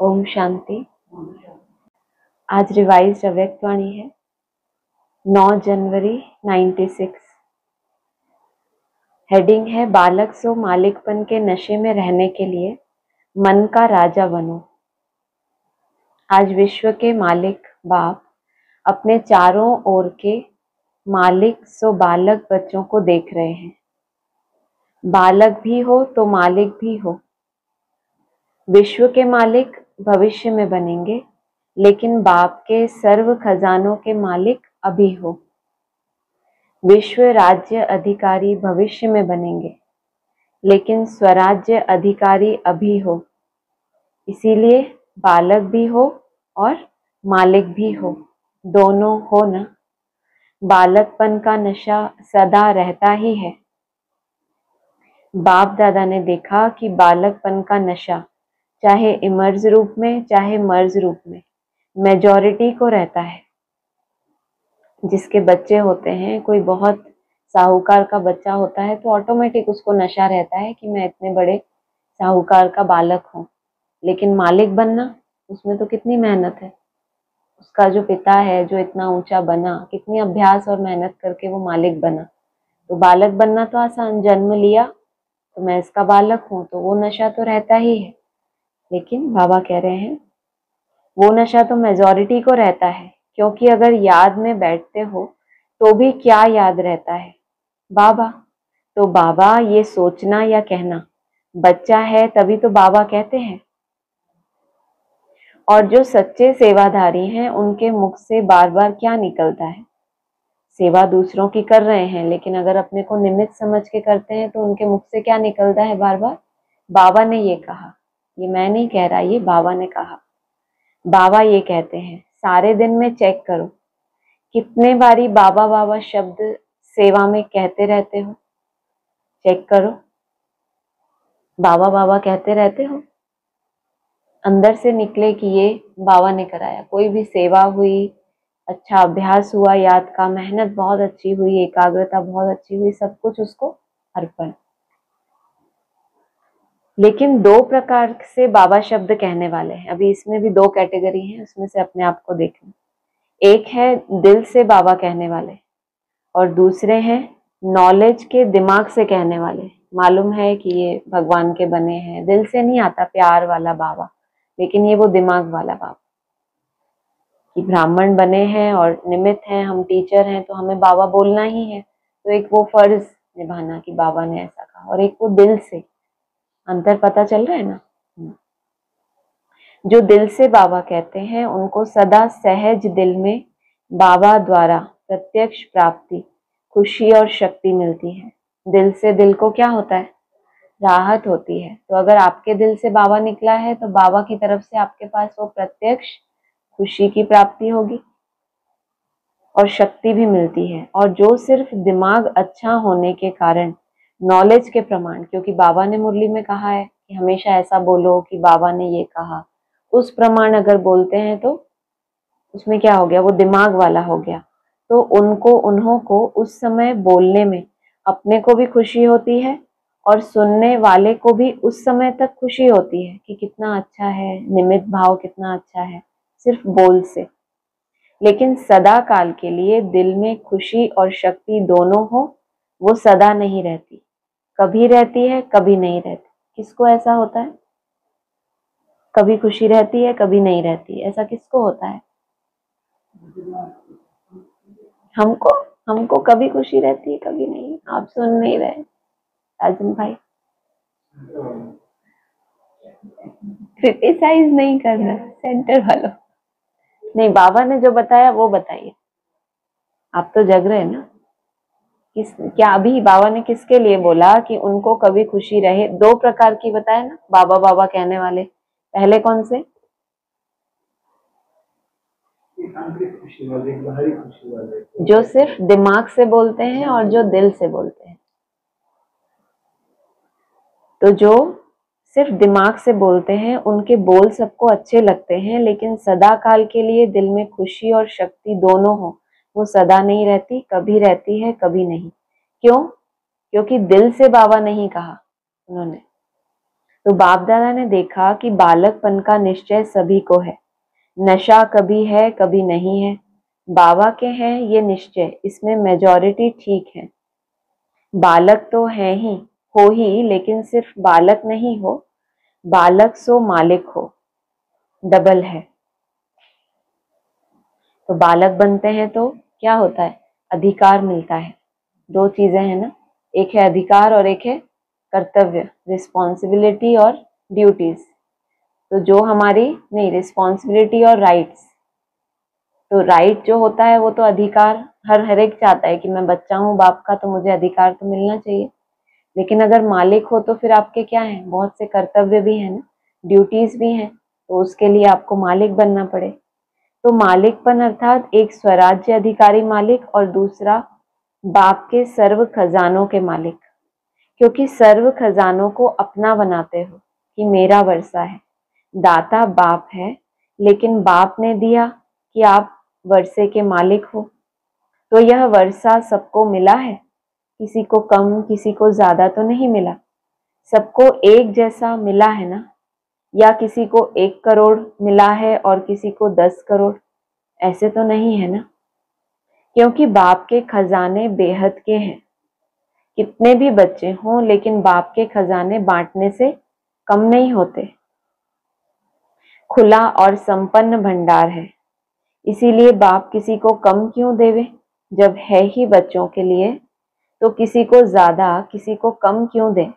ओम शांति। आज रिवाइज्ड अव्यक्तवाणी है 9 जनवरी 96। हेडिंग है बालक सो मालिकपन के नशे में रहने के लिए मन का राजा बनो। आज विश्व के मालिक बाप अपने चारों ओर के मालिक सो बालक बच्चों को देख रहे हैं। बालक भी हो तो मालिक भी हो। विश्व के मालिक भविष्य में बनेंगे, लेकिन बाप के सर्व खजानों के मालिक अभी हो। विश्व राज्य अधिकारी भविष्य में बनेंगे, लेकिन स्वराज्य अधिकारी अभी हो। इसीलिए बालक भी हो और मालिक भी हो, दोनों हो ना। बालकपन का नशा सदा रहता ही है। बाप दादा ने देखा कि बालकपन का नशा चाहे इमर्ज रूप में चाहे मर्ज रूप में मेजॉरिटी को रहता है। जिसके बच्चे होते हैं, कोई बहुत साहूकार का बच्चा होता है तो ऑटोमेटिक उसको नशा रहता है कि मैं इतने बड़े साहूकार का बालक हूँ। लेकिन मालिक बनना, उसमें तो कितनी मेहनत है। उसका जो पिता है जो इतना ऊंचा बना, कितनी अभ्यास और मेहनत करके वो मालिक बना। तो बालक बनना तो आसान, जन्म लिया तो मैं इसका बालक हूँ, तो वो नशा तो रहता ही है। लेकिन बाबा कह रहे हैं वो नशा तो मेजॉरिटी को रहता है, क्योंकि अगर याद में बैठते हो तो भी क्या याद रहता है? बाबा। तो बाबा ये सोचना या कहना, बच्चा है तभी तो बाबा कहते हैं। और जो सच्चे सेवाधारी हैं उनके मुख से बार बार क्या निकलता है? सेवा दूसरों की कर रहे हैं, लेकिन अगर अपने को निमित्त समझ के करते हैं तो उनके मुख से क्या निकलता है बार बार? बाबा ने ये कहा। ये मैं नहीं कह रहा, ये बाबा ने कहा। बाबा ये कहते हैं सारे दिन में चेक करो कितने बारी बाबा बाबा शब्द सेवा में कहते रहते हो। चेक करो, बाबा बाबा कहते रहते हो? अंदर से निकले कि ये बाबा ने कराया। कोई भी सेवा हुई, अच्छा अभ्यास हुआ याद का, मेहनत बहुत अच्छी हुई, एकाग्रता बहुत अच्छी हुई, सब कुछ उसको अर्पण। लेकिन 2 प्रकार से बाबा शब्द कहने वाले हैं। अभी इसमें भी 2 कैटेगरी हैं, उसमें से अपने आप को देखना। एक है दिल से बाबा कहने वाले और दूसरे हैं नॉलेज के दिमाग से कहने वाले। मालूम है कि ये भगवान के बने हैं, दिल से नहीं आता प्यार वाला बाबा, लेकिन ये वो दिमाग वाला बाबा कि ब्राह्मण बने हैं और निमित्त हैं, हम टीचर हैं तो हमें बाबा बोलना ही है। तो एक वो फर्ज निभाना कि बाबा ने ऐसा कहा, और एक वो दिल से। अंतर पता चल रहा है ना? जो दिल से बाबा कहते हैं उनको सदा सहज दिल में बाबा द्वारा प्रत्यक्ष प्राप्ति, खुशी और शक्ति मिलती है। दिल से दिल को क्या होता है? राहत होती है। तो अगर आपके दिल से बाबा निकला है तो बाबा की तरफ से आपके पास वो प्रत्यक्ष खुशी की प्राप्ति होगी और शक्ति भी मिलती है। और जो सिर्फ दिमाग अच्छा होने के कारण नॉलेज के प्रमाण, क्योंकि बाबा ने मुरली में कहा है कि हमेशा ऐसा बोलो कि बाबा ने ये कहा, उस प्रमाण अगर बोलते हैं तो उसमें क्या हो गया? वो दिमाग वाला हो गया। तो उन्हों को उस समय बोलने में अपने को भी खुशी होती है और सुनने वाले को भी उस समय तक खुशी होती है कि कितना अच्छा है, निमित्त भाव कितना अच्छा है, सिर्फ बोल से। लेकिन सदा काल के लिए दिल में खुशी और शक्ति दोनों हो, वो सदा नहीं रहती। कभी रहती है, कभी नहीं रहती। किसको ऐसा होता है? कभी खुशी रहती है, कभी नहीं रहती। ऐसा किसको होता है? हमको कभी खुशी रहती है, कभी नहीं। आप सुन नहीं रहे राजन भाई। क्रिटिसाइज नहीं करना सेंटर वालों। नहीं, बाबा ने जो बताया वो बताइए। आप तो जग रहे हैं ना। क्या अभी बाबा ने किसके लिए बोला कि उनको कभी खुशी रहे? 2 प्रकार की बताया ना बाबा बाबा कहने वाले। पहले कौन से? खुशी वाले, बाहरी खुशी वाले, जो सिर्फ दिमाग से बोलते हैं और जो दिल से बोलते हैं। तो जो सिर्फ दिमाग से बोलते हैं उनके बोल सबको अच्छे लगते हैं, लेकिन सदा काल के लिए दिल में खुशी और शक्ति दोनों हो, वो सदा नहीं रहती, कभी रहती है, कभी नहीं। क्यों? क्योंकि दिल से बाबा नहीं कहा उन्होंने। तो बाप दादा ने देखा कि बालकपन का निश्चय सभी को है, नशा कभी है कभी नहीं है। बाबा के हैं ये निश्चय, इसमें मेजॉरिटी ठीक है। बालक तो है ही, हो ही, लेकिन सिर्फ बालक नहीं हो, बालक सो मालिक हो, डबल है। तो बालक बनते हैं तो क्या होता है, अधिकार मिलता है। दो चीजें हैं ना, एक है अधिकार और एक है कर्तव्य, रिस्पॉन्सिबिलिटी और ड्यूटीज। तो जो हमारी नहीं, रिस्पॉन्सिबिलिटी और राइट्स। तो राइट जो होता है वो तो अधिकार हर एक चाहता है कि मैं बच्चा हूँ बाप का, तो मुझे अधिकार तो मिलना चाहिए। लेकिन अगर मालिक हो तो फिर आपके क्या है, बहुत से कर्तव्य भी है ना, ड्यूटीज भी हैं, तो उसके लिए आपको मालिक बनना पड़े। तो मालिकपन अर्थात एक स्वराज्य अधिकारी मालिक और दूसरा बाप के सर्व खजानों के मालिक। क्योंकि सर्व खजानों को अपना बनाते हो कि मेरा वर्षा है, दाता बाप है, लेकिन बाप ने दिया कि आप वर्षे के मालिक हो। तो यह वर्षा सबको मिला है, किसी को कम किसी को ज्यादा तो नहीं मिला, सबको एक जैसा मिला है ना। या किसी को 1 करोड़ मिला है और किसी को 10 करोड़, ऐसे तो नहीं है ना। क्योंकि बाप के खजाने बेहद के हैं, कितने भी बच्चे हों लेकिन बाप के खजाने बांटने से कम नहीं होते। खुला और संपन्न भंडार है, इसीलिए बाप किसी को कम क्यों देवे, जब है ही बच्चों के लिए, तो किसी को ज्यादा किसी को कम क्यों दे।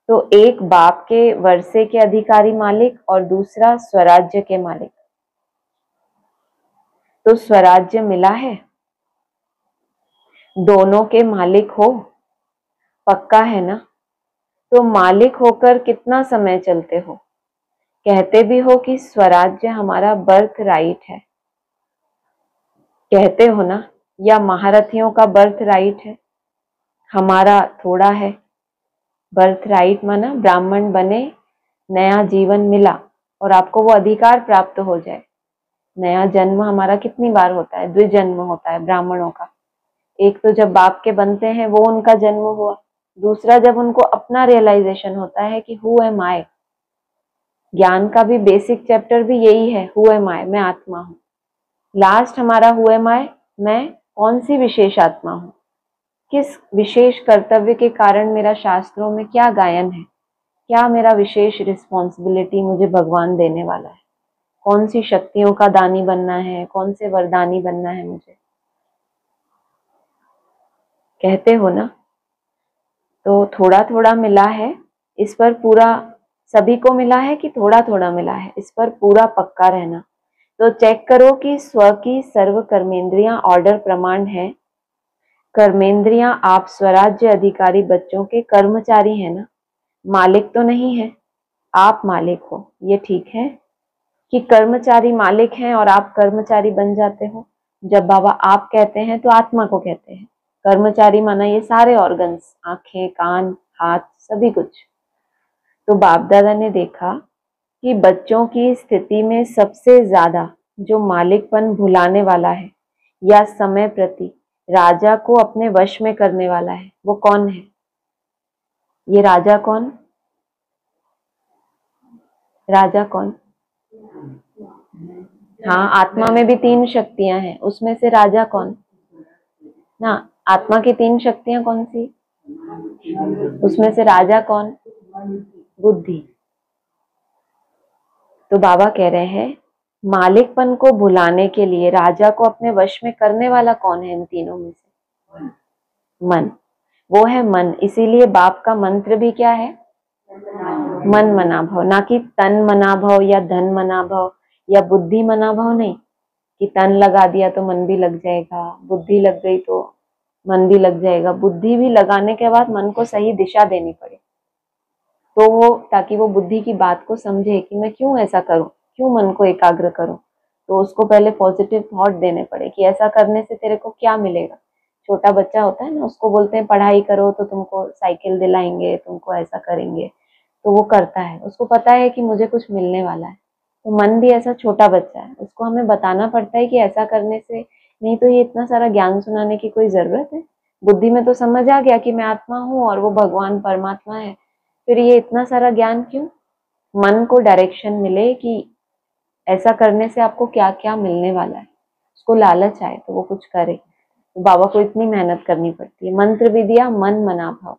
तो एक बाप के वर्षे के अधिकारी मालिक और दूसरा स्वराज्य के मालिक। तो स्वराज्य मिला है, दोनों के मालिक हो, पक्का है ना। तो मालिक होकर कितना समय चलते हो, कहते भी हो कि स्वराज्य हमारा बर्थ राइट है, कहते हो ना, या महारथियों का बर्थ राइट है, हमारा थोड़ा है। बर्थ राइट माना ब्राह्मण बने, नया जीवन मिला और आपको वो अधिकार प्राप्त हो जाए। नया जन्म हमारा कितनी बार होता है, द्विजन्म होता है ब्राह्मणों का। एक तो जब बाप के बनते हैं वो उनका जन्म हुआ, दूसरा जब उनको अपना रियलाइजेशन होता है कि हु एम आई। ज्ञान का भी बेसिक चैप्टर भी यही है, हु एम आई, मैं आत्मा हूँ। लास्ट हमारा हु एम आई, मैं कौन सी विशेष आत्मा हूँ, किस विशेष कर्तव्य के कारण मेरा शास्त्रों में क्या गायन है, क्या मेरा विशेष रिस्पॉन्सिबिलिटी मुझे भगवान देने वाला है, कौन सी शक्तियों का दानी बनना है, कौन से वरदानी बनना है मुझे, कहते हो ना। तो थोड़ा थोड़ा मिला है, इस पर पूरा सभी को मिला है कि थोड़ा थोड़ा मिला है, इस पर पूरा पक्का रहना। तो चेक करो कि स्व की सर्व कर्मेंद्रियां ऑर्डर प्रमाण है। कर्मेंद्रियां आप स्वराज्य अधिकारी बच्चों के कर्मचारी हैं ना, मालिक तो नहीं है। आप मालिक हो, ये ठीक है कि कर्मचारी मालिक हैं और आप कर्मचारी बन जाते हो। जब बाबा आप कहते हैं तो आत्मा को कहते हैं, कर्मचारी माना ये सारे ऑर्गन्स, आंखें कान हाथ सभी कुछ। तो बाप दादा ने देखा कि बच्चों की स्थिति में सबसे ज्यादा जो मालिकपन भुलाने वाला है या समय प्रति राजा को अपने वश में करने वाला है, वो कौन है? ये राजा कौन? राजा कौन? हाँ, आत्मा में भी 3 शक्तियां हैं, उसमें से राजा कौन ना? आत्मा की 3 शक्तियां कौन सी? उसमें से राजा कौन? बुद्धि। तो बाबा कह रहे हैं मालिकपन को भुलाने के लिए राजा को अपने वश में करने वाला कौन है इन तीनों में से? मन। वो है मन, इसीलिए बाप का मंत्र भी क्या है? मन मना भव, ना कि तन मना भव या धन मना भव या बुद्धि मना भव नहीं, कि तन लगा दिया तो मन भी लग जाएगा, बुद्धि लग गई तो मन भी लग जाएगा। बुद्धि भी लगाने के बाद मन को सही दिशा देनी पड़े, तो वो ताकि वो बुद्धि की बात को समझे कि मैं क्यों ऐसा करूं, क्यों मन को एकाग्र करूं। तो उसको पहले पॉजिटिव थॉट देने पड़े कि ऐसा करने से तेरे को क्या मिलेगा। छोटा बच्चा होता है ना, उसको बोलते हैं पढ़ाई करो तो तुमको साइकिल दिलाएंगे, तुमको ऐसा करेंगे, तो वो करता है, उसको पता है कि मुझे कुछ मिलने वाला है। तो मन भी ऐसा छोटा बच्चा है, उसको हमें बताना पड़ता है कि ऐसा करने से, नहीं तो ये इतना सारा ज्ञान सुनाने की कोई जरूरत है। बुद्धि में तो समझ आ गया कि मैं आत्मा हूँ और वो भगवान परमात्मा है, फिर ये इतना सारा ज्ञान क्यों? मन को डायरेक्शन मिले कि ऐसा करने से आपको क्या क्या मिलने वाला है, उसको लालच आए तो वो कुछ करे। तो बाबा को इतनी मेहनत करनी पड़ती है। मंत्र विद्या मन मना भाव,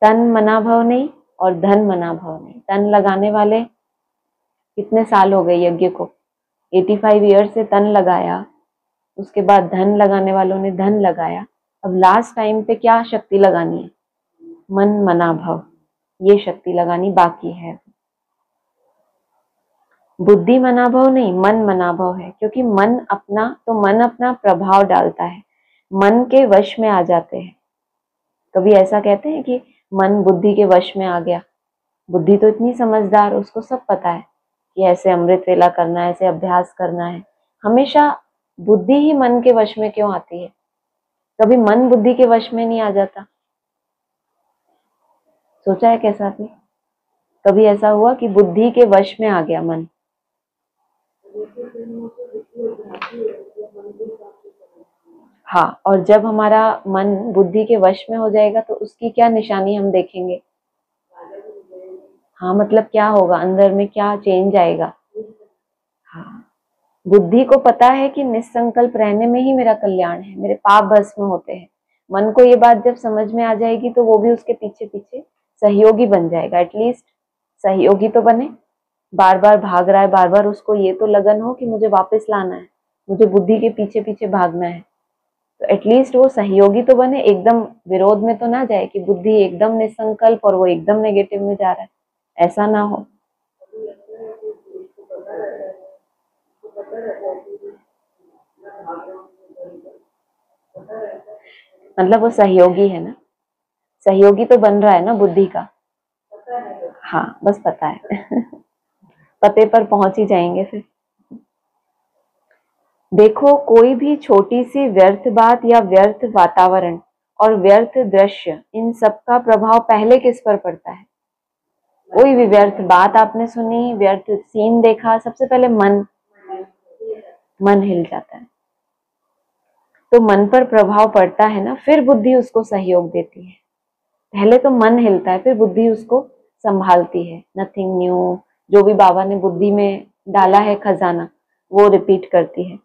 तन मना भाव नहीं और धन मना भाव नहीं। तन लगाने वाले कितने साल हो गए यज्ञ को, 85 ईयर से तन लगाया, उसके बाद धन लगाने वालों ने धन लगाया। अब लास्ट टाइम पे क्या शक्ति लगानी है? मन मना भाव, ये शक्ति लगानी बाकी है। बुद्धि मनाभाव नहीं, मन मनाभाव है, क्योंकि मन अपना प्रभाव डालता है, मन के वश में आ जाते हैं। कभी ऐसा कहते हैं कि मन बुद्धि के वश में आ गया? बुद्धि तो इतनी समझदार, उसको सब पता है कि ऐसे अमृत वेला करना है, ऐसे अभ्यास करना है। हमेशा बुद्धि ही मन के वश में क्यों आती है? कभी मन बुद्धि के वश में नहीं आ जाता? सोचा है कैसा आपने? कभी ऐसा हुआ कि बुद्धि के वश में आ गया मन? हाँ, और जब हमारा मन बुद्धि के वश में हो जाएगा तो उसकी क्या निशानी हम देखेंगे? हाँ, मतलब क्या होगा अंदर में, क्या चेंज आएगा? हाँ, बुद्धि को पता है कि निसंकल्प रहने में ही मेरा कल्याण है, मेरे पाप भस्म होते हैं। मन को ये बात जब समझ में आ जाएगी तो वो भी उसके पीछे पीछे सहयोगी बन जाएगा। एटलीस्ट सहयोगी तो बने। बार बार भाग रहा है, बार बार उसको ये तो लगन हो कि मुझे वापस लाना है, मुझे बुद्धि के पीछे पीछे भागना है, तो एटलीस्ट वो सहयोगी तो बने, एकदम विरोध में तो ना जाए कि बुद्धि एकदम निसंकल्प और वो एकदम नेगेटिव में जा रहा है, ऐसा ना हो। मतलब वो सहयोगी है ना, सहयोगी तो बन रहा है ना बुद्धि का। हाँ, बस पता है पते पर पहुंच ही जाएंगे फिर। देखो, कोई भी छोटी सी व्यर्थ बात या व्यर्थ वातावरण और व्यर्थ दृश्य, इन सब का प्रभाव पहले किस पर पड़ता है? कोई भी व्यर्थ बात आपने सुनी, व्यर्थ सीन देखा, सबसे पहले मन हिल जाता है। तो मन पर प्रभाव पड़ता है ना, फिर बुद्धि उसको सहयोग देती है। पहले तो मन हिलता है, फिर बुद्धि उसको संभालती है। नथिंग न्यू, जो भी बाबा ने बुद्धि में डाला है खजाना, वो रिपीट करती है।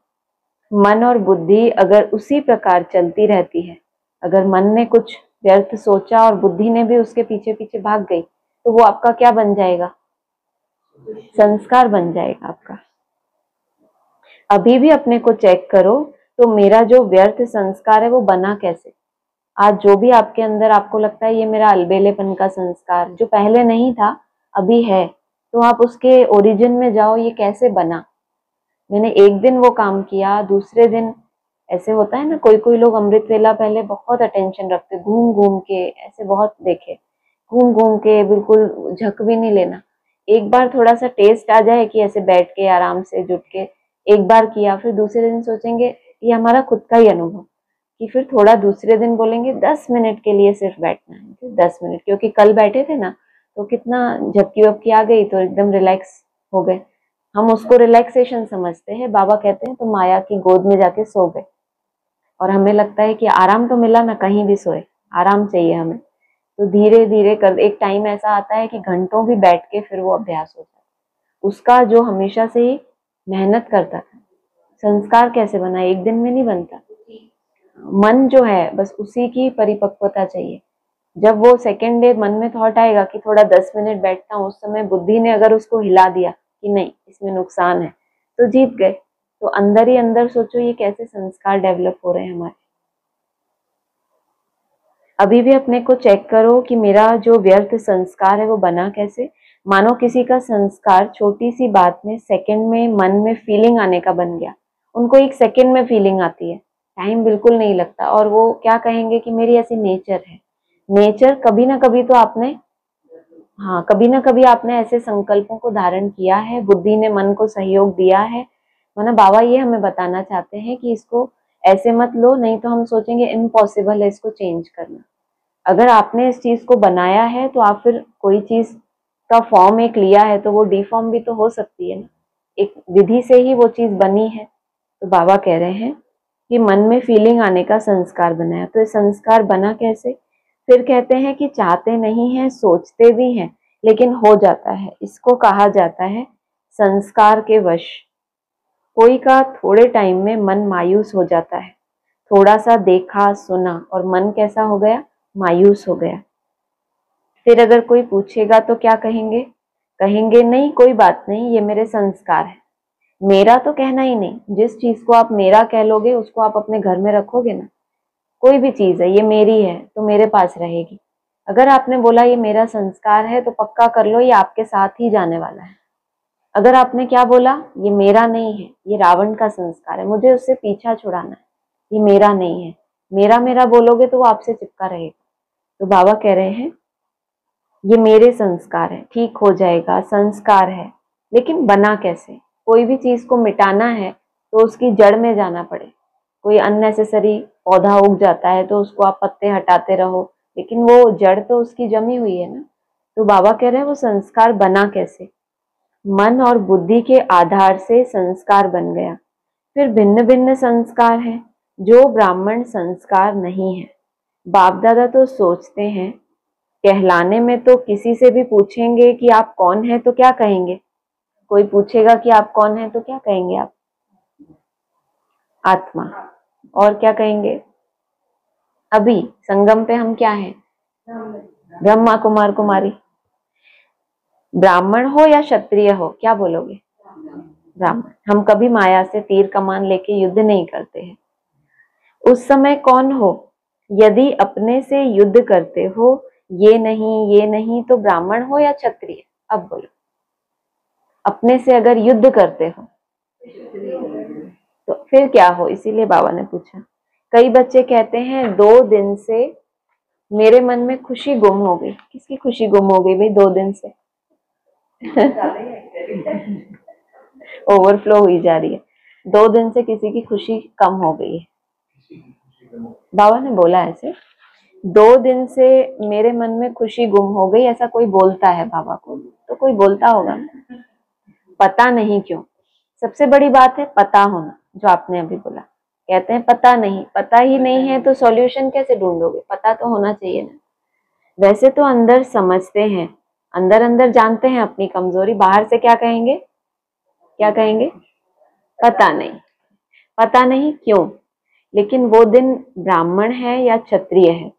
मन और बुद्धि अगर उसी प्रकार चलती रहती है, अगर मन ने कुछ व्यर्थ सोचा और बुद्धि ने भी उसके पीछे पीछे भाग गई, तो वो आपका क्या बन जाएगा? संस्कार बन जाएगा आपका। अभी भी अपने को चेक करो, तो मेरा जो व्यर्थ संस्कार है वो बना कैसे? आज जो भी आपके अंदर आपको लगता है ये मेरा अलबेलेपन का संस्कार, जो पहले नहीं था अभी है, तो आप उसके ओरिजिन में जाओ, ये कैसे बना? मैंने एक दिन वो काम किया, दूसरे दिन ऐसे होता है ना, कोई कोई लोग अमृत वेला पहले बहुत अटेंशन रखते, घूम घूम के, ऐसे बहुत देखे, घूम घूम के बिल्कुल झक भी नहीं लेना। एक बार थोड़ा सा टेस्ट आ जाए कि ऐसे बैठ के आराम से जुट के एक बार किया, फिर दूसरे दिन सोचेंगे ये हमारा खुद का ही अनुभव, कि फिर थोड़ा दूसरे दिन बोलेंगे 10 मिनट के लिए सिर्फ बैठना है, फिर 10 मिनट, क्योंकि कल बैठे थे ना तो कितना झपकी वपकी आ गई तो एकदम रिलैक्स हो गए। हम उसको रिलैक्सेशन समझते हैं। बाबा कहते हैं तो माया की गोद में जाके सो गए, और हमें लगता है कि आराम तो मिला ना, कहीं भी सोए, आराम चाहिए हमें। तो धीरे धीरे कर एक टाइम ऐसा आता है कि घंटों भी बैठ के फिर वो अभ्यास होता है। उसका जो हमेशा से ही मेहनत करता था, संस्कार कैसे बना? एक दिन में नहीं बनता। मन जो है बस उसी की परिपक्वता चाहिए। जब वो सेकेंड डे मन में थॉट आएगा कि थोड़ा 10 मिनट बैठता हूँ, उस समय बुद्धि ने अगर उसको हिला दिया कि नहीं इसमें नुकसान है, तो जीत गए। तो अंदर ही अंदर सोचो ये कैसे संस्कार डेवलप हो रहे हैं हमारे। अभी भी अपने को चेक करो कि मेरा जो व्यर्थ संस्कार है वो बना कैसे। मानो किसी का संस्कार छोटी सी बात में, सेकंड में मन में फीलिंग आने का बन गया। उनको एक सेकंड में फीलिंग आती है, टाइम बिल्कुल नहीं लगता, और वो क्या कहेंगे कि मेरी ऐसी नेचर है। नेचर कभी ना कभी तो आपने, हाँ, कभी ना कभी आपने ऐसे संकल्पों को धारण किया है, बुद्धि ने मन को सहयोग दिया है। माना बाबा ये हमें बताना चाहते हैं कि इसको ऐसे मत लो, नहीं तो हम सोचेंगे इम्पॉसिबल है इसको चेंज करना। अगर आपने इस चीज को बनाया है तो आप फिर कोई चीज का फॉर्म एक लिया है तो वो डिफॉर्म भी तो हो सकती है ना, एक विधि से ही वो चीज बनी है। तो बाबा कह रहे हैं कि मन में फीलिंग आने का संस्कार बनाया। तो ये संस्कार बना कैसे? फिर कहते हैं कि चाहते नहीं हैं, सोचते भी हैं, लेकिन हो जाता है। इसको कहा जाता है संस्कार के वश। कोई का थोड़े टाइम में मन मायूस हो जाता है, थोड़ा सा देखा सुना और मन कैसा हो गया, मायूस हो गया। फिर अगर कोई पूछेगा तो क्या कहेंगे, कहेंगे नहीं कोई बात नहीं, ये मेरे संस्कार है। मेरा तो कहना ही नहीं, जिस चीज को आप मेरा कह लोगे उसको आप अपने घर में रखोगे ना। कोई भी चीज है, ये मेरी है तो मेरे पास रहेगी। अगर आपने बोला ये मेरा संस्कार है तो पक्का कर लो ये आपके साथ ही जाने वाला है। अगर आपने क्या बोला, ये मेरा नहीं है, ये रावण का संस्कार है, मुझे उससे पीछा छुड़ाना है, ये मेरा नहीं है, मेरा मेरा बोलोगे तो वो आपसे चिपका रहेगा। तो बाबा कह रहे हैं ये मेरे संस्कार है, ठीक हो जाएगा, संस्कार है। लेकिन बना कैसे? कोई भी चीज को मिटाना है तो उसकी जड़ में जाना पड़े। कोई अननेसेसरी पौधा उग जाता है तो उसको आप पत्ते हटाते रहो, लेकिन वो जड़ तो उसकी जमी हुई है ना। तो बाबा कह रहे हैं वो संस्कार बना कैसे? मन और बुद्धि के आधार से संस्कार बन गया। फिर भिन्न भिन्न संस्कार हैं जो ब्राह्मण संस्कार नहीं है। बाप दादा तो सोचते हैं, कहलाने में तो किसी से भी पूछेंगे कि आप कौन हैं तो क्या कहेंगे? कोई पूछेगा कि आप कौन हैं तो क्या कहेंगे आप? आत्मा। और क्या कहेंगे? अभी संगम पे हम क्या हैं? ब्रह्मा कुमार कुमारी। ब्राह्मण हो या क्षत्रिय हो, क्या बोलोगे? ब्राह्मण। हम कभी माया से तीर कमान लेके युद्ध नहीं करते हैं। उस समय कौन हो? यदि अपने से युद्ध करते हो, ये नहीं तो ब्राह्मण हो या क्षत्रिय? अब बोलो, अपने से अगर युद्ध करते हो तो फिर क्या हो? इसीलिए बाबा ने पूछा। कई बच्चे कहते हैं 2 दिन से मेरे मन में खुशी गुम हो गई। किसकी खुशी गुम हो गई भाई 2 दिन से? ओवरफ्लो हुई जा रही है। 2 दिन से किसी की खुशी कम हो गई है। बाबा ने बोला ऐसे, 2 दिन से मेरे मन में खुशी गुम हो गई, ऐसा कोई बोलता है बाबा को, तो कोई बोलता होगा, पता नहीं क्यों। सबसे बड़ी बात है पता होना, जो आपने अभी बोला। कहते हैं पता नहीं, पता ही नहीं है तो सॉल्यूशन कैसे ढूंढोगे? पता तो होना चाहिए ना। वैसे तो अंदर समझते हैं, अंदर अंदर जानते हैं अपनी कमजोरी, बाहर से क्या कहेंगे? क्या कहेंगे? पता नहीं। पता नहीं क्यों? लेकिन वो दिन ब्राह्मण है या क्षत्रिय है,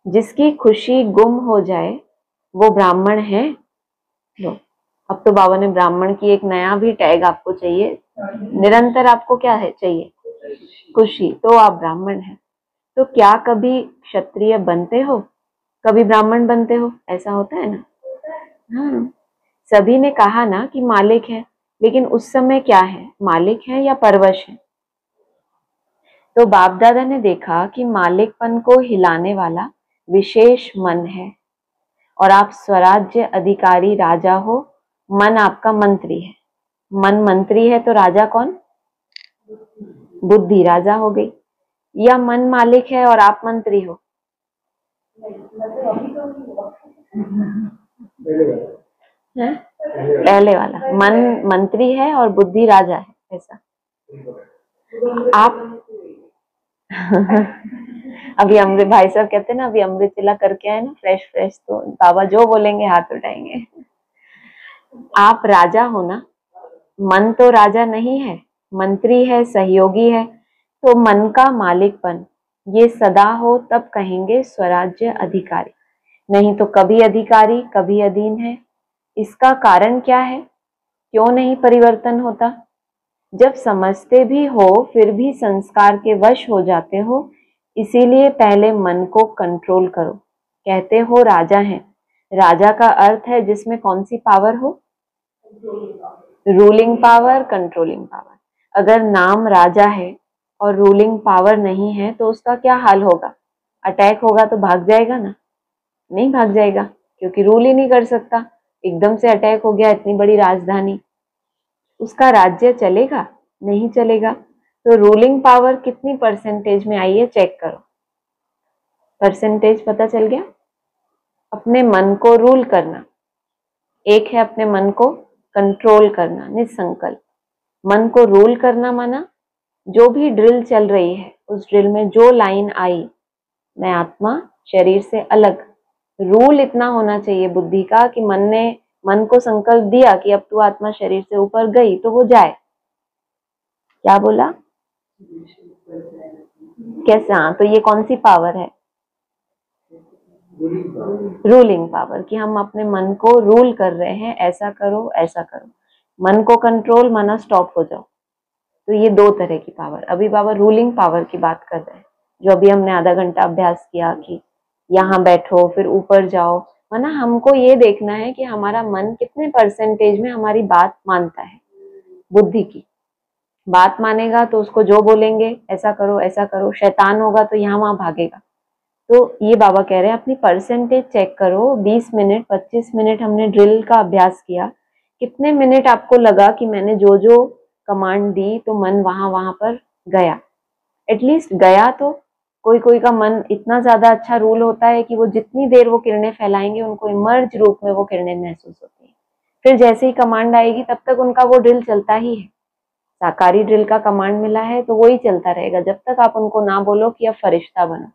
जिसकी खुशी गुम हो जाए वो ब्राह्मण है। लो, अब तो बाबा ने ब्राह्मण की एक नया भी टैग आपको चाहिए। निरंतर आपको क्या है चाहिए? खुशी। तो आप ब्राह्मण हैं। तो क्या कभी क्षत्रिय बनते हो, कभी ब्राह्मण बनते हो? ऐसा होता है ना। हाँ, सभी ने कहा ना कि मालिक है, लेकिन उस समय क्या है, मालिक है या परवश है? तो बाप दादा ने देखा कि मालिकपन को हिलाने वाला विशेष मन है, और आप स्वराज्य अधिकारी राजा हो, मन आपका मंत्री है। मन मंत्री है तो राजा कौन? बुद्धि राजा हो गई। या मन मालिक है और आप मंत्री हो? पहले वाला। मन मंत्री है और बुद्धि राजा है, ऐसा। आप अभी अमृत भाई साहब कहते हैं ना, अभी अमृत चिल्ला करके आए ना, फ्रेश फ्रेश, तो बाबा जो बोलेंगे हाथ उठाएंगे। आप राजा हो ना, मन तो राजा नहीं है, मंत्री है, सहयोगी है। तो मन का मालिकपन ये सदा हो तब कहेंगे स्वराज्य अधिकारी, नहीं तो कभी अधिकारी कभी अधीन है। इसका कारण क्या है? क्यों नहीं परिवर्तन होता? जब समझते भी हो फिर भी संस्कार के वश हो जाते हो, इसीलिए पहले मन को कंट्रोल करो। कहते हो राजा हैं, राजा का अर्थ है जिसमें कौन सी पावर हो? Ruling power, controlling power. अगर नाम राजा है और रूलिंग पावर नहीं है तो उसका क्या हाल होगा? अटैक होगा तो भाग जाएगा ना? नहीं भाग जाएगा, क्योंकि रूल ही नहीं कर सकता। एकदम से अटैक हो गया, इतनी बड़ी राजधानी, उसका राज्य चलेगा? नहीं चलेगा। तो रूलिंग पावर कितनी परसेंटेज में आई है चेक करो। परसेंटेज पता चल गया? अपने मन को रूल करना, एक है अपने मन को कंट्रोल करना, निसंकल्प। मन को रूल करना माना जो भी ड्रिल चल रही है उस ड्रिल में जो लाइन आई मैं आत्मा शरीर से अलग। रूल इतना होना चाहिए बुद्धि का कि मन को संकल्प दिया कि अब तू आत्मा शरीर से ऊपर गई तो वो जाए। क्या बोला? कैसे? हाँ, तो ये कौन सी पावर है? रूलिंग पावर, कि हम अपने मन को रूल कर रहे हैं, ऐसा करो ऐसा करो। मन को कंट्रोल माना स्टॉप हो जाओ। तो ये दो तरह की पावर। अभी बाबा रूलिंग पावर की बात कर रहे हैं, जो अभी हमने आधा घंटा अभ्यास किया कि यहाँ बैठो फिर ऊपर जाओ। माना हमको ये देखना है कि हमारा मन कितने परसेंटेज में हमारी बात मानता है। बुद्धि की बात मानेगा तो उसको जो बोलेंगे ऐसा करो ऐसा करो, शैतान होगा तो यहाँ वहां भागेगा। तो ये बाबा कह रहे हैं अपनी परसेंटेज चेक करो। 20 मिनट 25 मिनट हमने ड्रिल का अभ्यास किया, कितने मिनट आपको लगा कि मैंने जो जो कमांड दी तो मन वहां वहां पर गया? एटलीस्ट गया तो। कोई कोई का मन इतना ज्यादा अच्छा रूल होता है कि वो जितनी देर वो किरणें फैलाएंगे उनको इमर्ज रूप में वो किरणें महसूस होती है। फिर जैसे ही कमांड आएगी तब तक उनका वो ड्रिल चलता ही है। साकारी ड्रिल का कमांड मिला है तो वही चलता रहेगा जब तक आप उनको ना बोलो कि अब फरिश्ता बनो।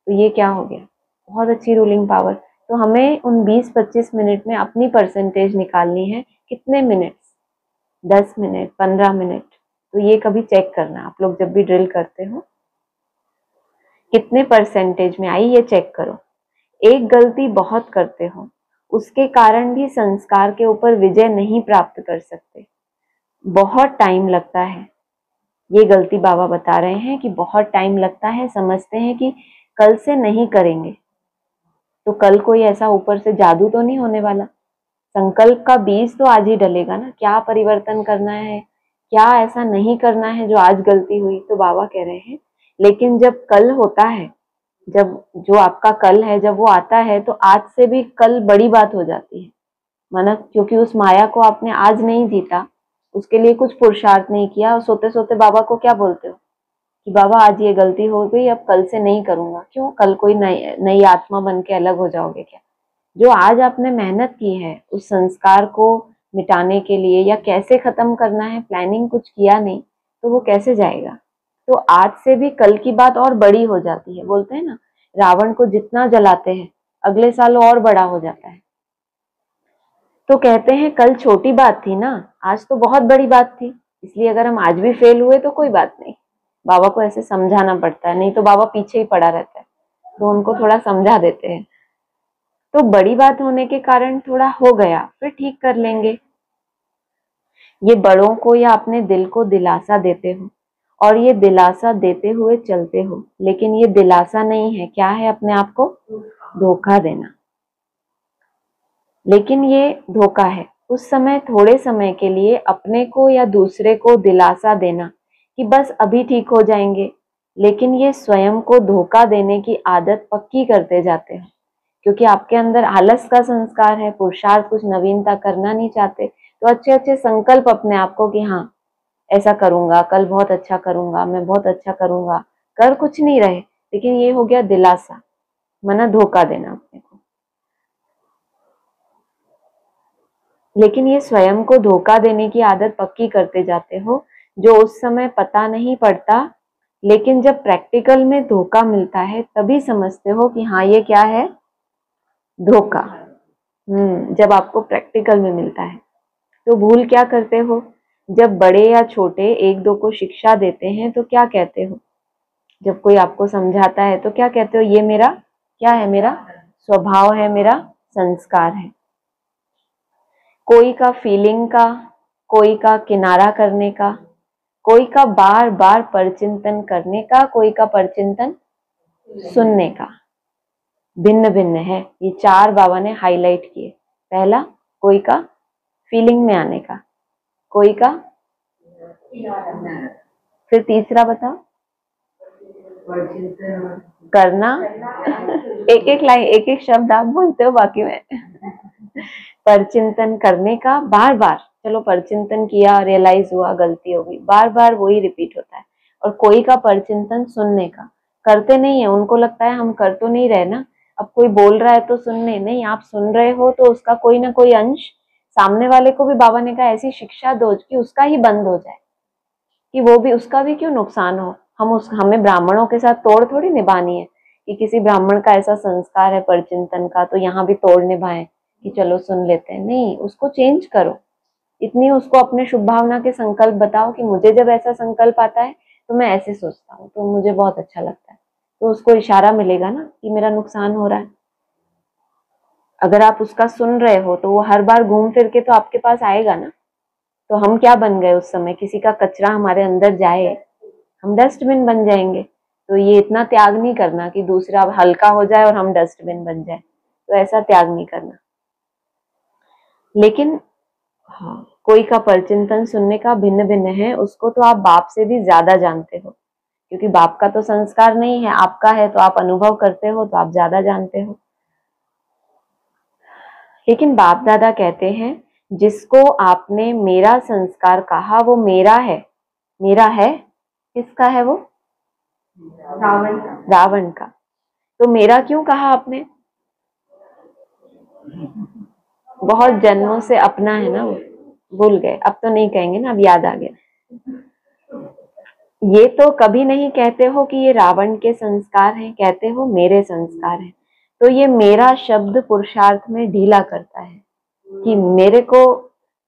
तो ये क्या हो गया? बहुत अच्छी रूलिंग पावर। तो हमें उन 20-25 मिनट में अपनी परसेंटेज निकालनी है। कितने मिनट? 10 minute, 15 minute. तो ये कभी चेक करना आप लोग जब भी ड्रिल करते हो, कितने परसेंटेज में आई ये चेक करो। एक गलती बहुत करते हो, उसके कारण भी संस्कार के ऊपर विजय नहीं प्राप्त कर सकते। बहुत टाइम लगता है। ये गलती बाबा बता रहे हैं कि बहुत टाइम लगता है। समझते हैं कि कल से नहीं करेंगे, तो कल कोई ऐसा ऊपर से जादू तो नहीं होने वाला। संकल्प का बीज तो आज ही डलेगा ना। क्या परिवर्तन करना है, क्या ऐसा नहीं करना है जो आज गलती हुई। तो बाबा कह रहे हैं लेकिन जब कल होता है, जब जो आपका कल है जब वो आता है तो आज से भी कल बड़ी बात हो जाती है। माना क्योंकि उस माया को आपने आज नहीं जीता, उसके लिए कुछ पुरुषार्थ नहीं किया, और सोते सोते बाबा को क्या बोलते हो कि बाबा आज ये गलती हो गई, अब कल से नहीं करूंगा। क्यों? कल कोई नई आत्मा बन के अलग हो जाओगे क्या? जो आज आपने मेहनत की है उस संस्कार को मिटाने के लिए या कैसे खत्म करना है, प्लानिंग कुछ किया नहीं तो वो कैसे जाएगा? तो आज से भी कल की बात और बड़ी हो जाती है। बोलते हैं ना, रावण को जितना जलाते हैं अगले साल और बड़ा हो जाता है। तो कहते हैं कल छोटी बात थी ना, आज तो बहुत बड़ी बात थी, इसलिए अगर हम आज भी फेल हुए तो कोई बात नहीं। बाबा को ऐसे समझाना पड़ता है, नहीं तो बाबा पीछे ही पड़ा रहता है। तो उनको थोड़ा समझा देते हैं। तो बड़ी बात होने के कारण थोड़ा हो गया, फिर ठीक कर लेंगे। ये बड़ों को या अपने दिल को दिलासा देते हो, और ये दिलासा देते हुए चलते हो, लेकिन ये दिलासा नहीं है। क्या है? अपने आप को धोखा देना। लेकिन ये धोखा है उस समय, थोड़े समय के लिए अपने को या दूसरे को दिलासा देना कि बस अभी ठीक हो जाएंगे। लेकिन ये स्वयं को धोखा देने की आदत पक्की करते जाते हैं, क्योंकि आपके अंदर आलस का संस्कार है, पुरुषार्थ कुछ नवीनता करना नहीं चाहते। तो अच्छे अच्छे संकल्प अपने आप को कि हाँ ऐसा करूंगा, कल बहुत अच्छा करूंगा, मैं बहुत अच्छा करूंगा, कर कुछ नहीं रहे। लेकिन ये हो गया दिलासा, मना धोखा देना अपने को। लेकिन ये स्वयं को धोखा देने की आदत पक्की करते जाते हो, जो उस समय पता नहीं पड़ता, लेकिन जब प्रैक्टिकल में धोखा मिलता है तभी समझते हो कि हाँ ये क्या है? धोखा। जब आपको प्रैक्टिकल में मिलता है। तो भूल क्या करते हो? जब बड़े या छोटे एक दो को शिक्षा देते हैं तो क्या कहते हो? जब कोई आपको समझाता है तो क्या कहते हो? ये मेरा क्या है? मेरा स्वभाव है, मेरा संस्कार है। कोई का फीलिंग का, कोई का किनारा करने का, कोई का बार बार परचिंतन करने का, कोई का परचिंतन सुनने का। भिन्न भिन्न है। ये चार बाबा ने हाईलाइट किए। पहला, कोई का फीलिंग में आने का, कोई का, फिर तीसरा बताओ, करना। एक एक लाइन, एक एक शब्द आप बोलते हो, बाकी में परचिंतन करने का, बार बार। चलो परचिंतन किया, रियलाइज हुआ, गलती हो गई, बार बार वही रिपीट होता है। और कोई का परचिंतन सुनने का, करते नहीं है, उनको लगता है हम कर तो नहीं रहे ना, अब कोई बोल रहा है तो सुनने नहीं। आप सुन रहे हो तो उसका कोई ना कोई अंश सामने वाले को भी बाबा ने कहा ऐसी शिक्षा दो कि उसका ही बंद हो जाए, कि वो भी, उसका भी क्यों नुकसान हो। हमें ब्राह्मणों के साथ तोड़ थोड़ी निभानी है कि किसी ब्राह्मण का ऐसा संस्कार है परचिंतन का, तो यहाँ भी तोड़ निभाएं कि चलो सुन लेते हैं। नहीं, उसको चेंज करो। इतनी उसको अपने शुभ भावना के संकल्प बताओ कि मुझे जब ऐसा संकल्प आता है तो मैं ऐसे सोचता हूँ, तो मुझे बहुत अच्छा लगता है। तो उसको इशारा मिलेगा ना कि मेरा नुकसान हो रहा है। अगर आप उसका सुन रहे हो तो वो हर बार घूम फिर के तो आपके पास आएगा ना। तो हम क्या बन गए उस समय? किसी का कचरा हमारे अंदर जाए, हम डस्टबिन बन जाएंगे। तो ये इतना त्याग नहीं करना कि दूसरा हल्का हो जाए और हम डस्टबिन बन जाए, तो ऐसा त्याग नहीं करना। लेकिन हाँ, कोई का परचिंतन सुनने का भिन्न भिन्न है, उसको तो आप बाप से भी ज्यादा जानते हो, क्योंकि बाप का तो संस्कार नहीं है, आपका है, तो आप अनुभव करते हो, तो आप ज्यादा जानते हो। लेकिन बाप दादा कहते हैं जिसको आपने मेरा संस्कार कहा वो मेरा है। मेरा है, किसका है वो? रावण का। रावण का। तो मेरा क्यों कहा आपने? बहुत जन्मों से अपना है ना वो, भूल गए, अब तो नहीं कहेंगे ना, अब याद आ गया। ये तो कभी नहीं कहते हो कि ये रावण के संस्कार हैं, कहते हो मेरे संस्कार हैं। तो ये मेरा शब्द पुरुषार्थ में ढीला करता है कि मेरे को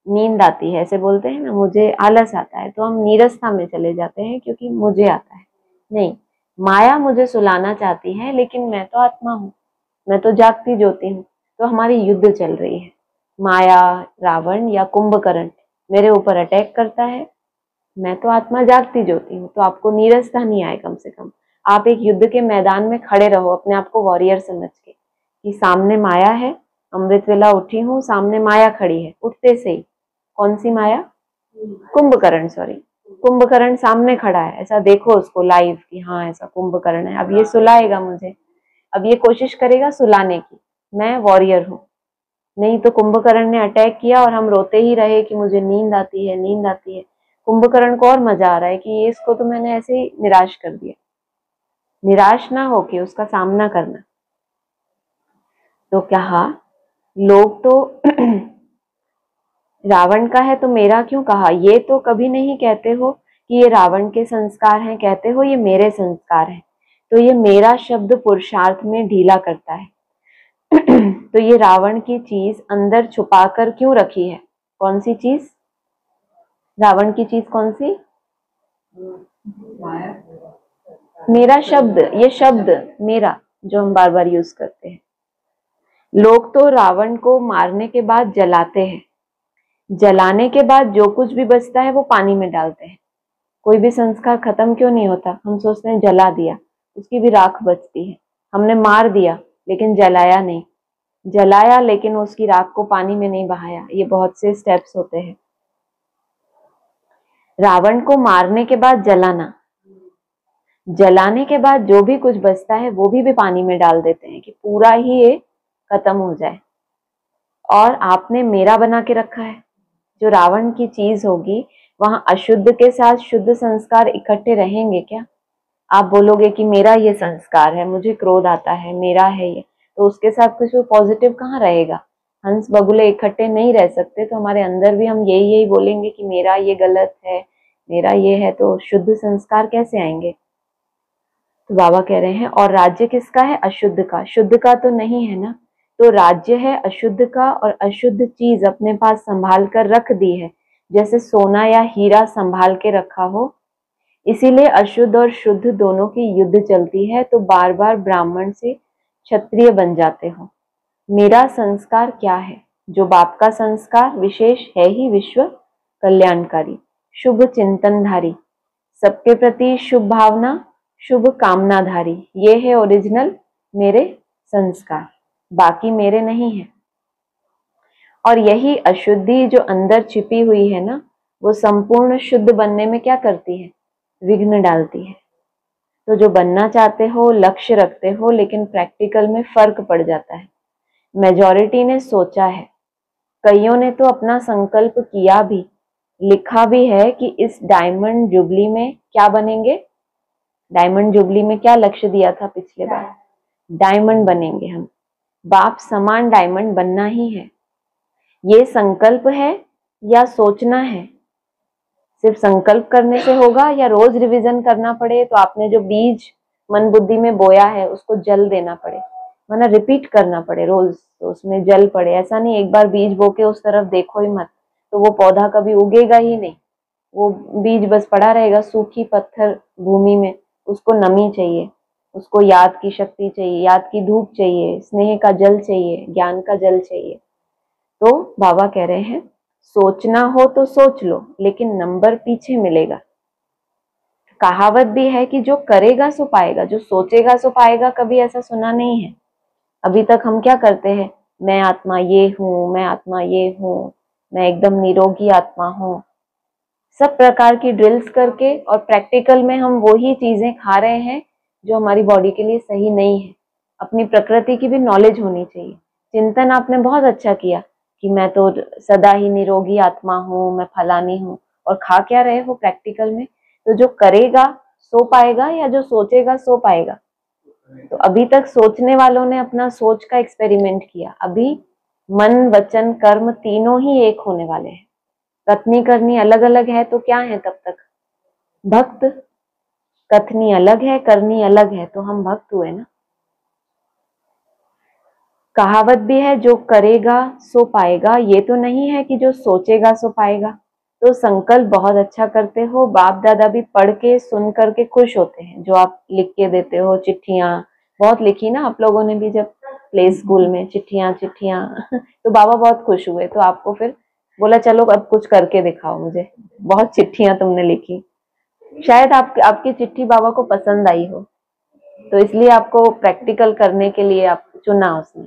नींद आती है, ऐसे बोलते हैं ना, मुझे आलस आता है, तो हम नीरसता में चले जाते हैं क्योंकि मुझे आता है। नहीं, माया मुझे सुलाना चाहती है, लेकिन मैं तो आत्मा हूँ, मैं तो जागती ज्योति हूँ। तो हमारी युद्ध चल रही है। माया, रावण या कुंभकर्ण मेरे ऊपर अटैक करता है, मैं तो आत्मा जागती ज्योति हूँ। तो आपको नीरसता नहीं आए, कम से कम आप एक युद्ध के मैदान में खड़े रहो अपने आप को वॉरियर समझ के कि सामने माया है, अमृत वेला उठी हूँ, सामने माया खड़ी है। उठते से ही, कौन सी माया? कुंभकर्ण, सॉरी, कुंभकर्ण सामने खड़ा है, ऐसा देखो उसको लाइव कि हाँ ऐसा कुंभकर्ण है, अब ये सुलाएगा मुझे, अब ये कोशिश करेगा सुलाने की, मैं वॉरियर हूँ। नहीं तो कुंभकर्ण ने अटैक किया और हम रोते ही रहे कि मुझे नींद आती है, नींद आती है। कुंभकर्ण को और मजा आ रहा है कि ये इसको तो मैंने ऐसे ही निराश कर दिया। निराश ना होके उसका सामना करना। तो कहा लोग तो रावण का है तो मेरा क्यों कहा? ये तो कभी नहीं कहते हो कि ये रावण के संस्कार हैं, कहते हो ये मेरे संस्कार हैं। तो ये मेरा शब्द पुरुषार्थ में ढीला करता है। तो ये रावण की चीज अंदर छुपाकर क्यों रखी है? कौन सी चीज? रावण की चीज कौन सी? मेरा शब्द, ये शब्द मेरा जो हम बार बार यूज करते हैं। लोग तो रावण को मारने के बाद जलाते हैं, जलाने के बाद जो कुछ भी बचता है वो पानी में डालते हैं। कोई भी संस्कार खत्म क्यों नहीं होता? हम सोचते हैं जला दिया, उसकी भी राख बचती है। हमने मार दिया लेकिन जलाया नहीं, जलाया लेकिन उसकी राख को पानी में नहीं बहाया। ये बहुत से स्टेप्स होते हैं। रावण को मारने के बाद जलाना, जलाने के बाद जो भी कुछ बचता है वो भी पानी में डाल देते हैं कि पूरा ही ये खत्म हो जाए। और आपने मेरा बना के रखा है। जो रावण की चीज होगी वहां अशुद्ध के साथ शुद्ध संस्कार इकट्ठे रहेंगे क्या? आप बोलोगे कि मेरा ये संस्कार है, मुझे क्रोध आता है, मेरा है ये, तो उसके साथ कुछ पॉजिटिव कहाँ रहेगा? हंस बगुले इकट्ठे नहीं रह सकते। तो हमारे अंदर भी हम यही बोलेंगे कि मेरा ये गलत है, मेरा ये है, तो शुद्ध संस्कार कैसे आएंगे? तो बाबा कह रहे हैं और राज्य किसका है? अशुद्ध का। शुद्ध का तो नहीं है ना। तो राज्य है अशुद्ध का, और अशुद्ध चीज अपने पास संभाल कर रख दी है, जैसे सोना या हीरा संभाल के रखा हो। इसीलिए अशुद्ध और शुद्ध दोनों की युद्ध चलती है। तो बार बार ब्राह्मण से क्षत्रिय बन जाते हो। मेरा संस्कार क्या है? जो बाप का संस्कार विशेष है ही विश्व कल्याणकारी, शुभ चिंतनधारी, सबके प्रति शुभ भावना, शुभ कामनाधारी, ये है ओरिजिनल मेरे संस्कार, बाकी मेरे नहीं है। और यही अशुद्धि जो अंदर छिपी हुई है ना, वो संपूर्ण शुद्ध बनने में क्या करती है? विघ्न डालती है। तो जो बनना चाहते हो, लक्ष्य रखते हो, लेकिन प्रैक्टिकल में फर्क पड़ जाता है। मेजॉरिटी ने सोचा है, कईयों ने तो अपना संकल्प किया भी, लिखा भी है कि इस डायमंड जुबली में क्या बनेंगे। डायमंड जुबली में क्या लक्ष्य दिया था पिछले बार? डायमंड बनेंगे हम। बाप समान डायमंड बनना ही है। ये संकल्प है या सोचना है? सिर्फ संकल्प करने से होगा या रोज रिवीजन करना पड़े? तो आपने जो बीज मन बुद्धि में बोया है उसको जल देना पड़े, वरना रिपीट करना पड़े रोज, तो उसमें जल पड़े। ऐसा नहीं एक बार बीज बो के उस तरफ देखो ही मत, तो वो पौधा कभी उगेगा ही नहीं, वो बीज बस पड़ा रहेगा सूखी पत्थर भूमि में। उसको नमी चाहिए, उसको याद की शक्ति चाहिए, याद की धूप चाहिए, स्नेह का जल चाहिए, ज्ञान का जल चाहिए। तो बाबा कह रहे हैं सोचना हो तो सोच लो, लेकिन नंबर पीछे मिलेगा। कहावत भी है कि जो करेगा सो पाएगा, जो सोचेगा सो पाएगा, कभी ऐसा सुना नहीं है। अभी तक हम क्या करते हैं, मैं आत्मा ये हूँ, मैं आत्मा ये हूँ, मैं एकदम निरोगी आत्मा हूँ, सब प्रकार की ड्रिल्स करके, और प्रैक्टिकल में हम वही चीजें खा रहे हैं जो हमारी बॉडी के लिए सही नहीं है। अपनी प्रकृति की भी नॉलेज होनी चाहिए। चिंतन आपने बहुत अच्छा किया कि मैं तो सदा ही निरोगी आत्मा हूँ, मैं फलानी हूँ, और खा क्या रहे हो प्रैक्टिकल में। तो जो करेगा सो पाएगा, या जो सोचेगा सो पाएगा। तो अभी तक सोचने वालों ने अपना सोच का एक्सपेरिमेंट किया, अभी मन वचन कर्म तीनों ही एक होने वाले हैं। कथनी करनी अलग अलग है तो क्या है तब तक भक्त, कथनी अलग है करनी अलग है, तो हम भक्त हुए ना। कहावत भी है जो करेगा सो पाएगा, ये तो नहीं है कि जो सोचेगा सो पाएगा। तो संकल्प बहुत अच्छा करते हो, बाप दादा भी पढ़ के सुन करके खुश होते हैं। जो आप लिख के देते हो चिट्ठियां, बहुत लिखी ना आप लोगों ने भी जब प्ले स्कूल में, चिट्ठियां चिट्ठियां तो बाबा बहुत खुश हुए, तो आपको फिर बोला चलो अब कुछ करके दिखाओ मुझे, बहुत चिट्ठियां तुमने लिखी। शायद आपकी चिट्ठी बाबा को पसंद आई हो, तो इसलिए आपको प्रैक्टिकल करने के लिए आप चुना उसने।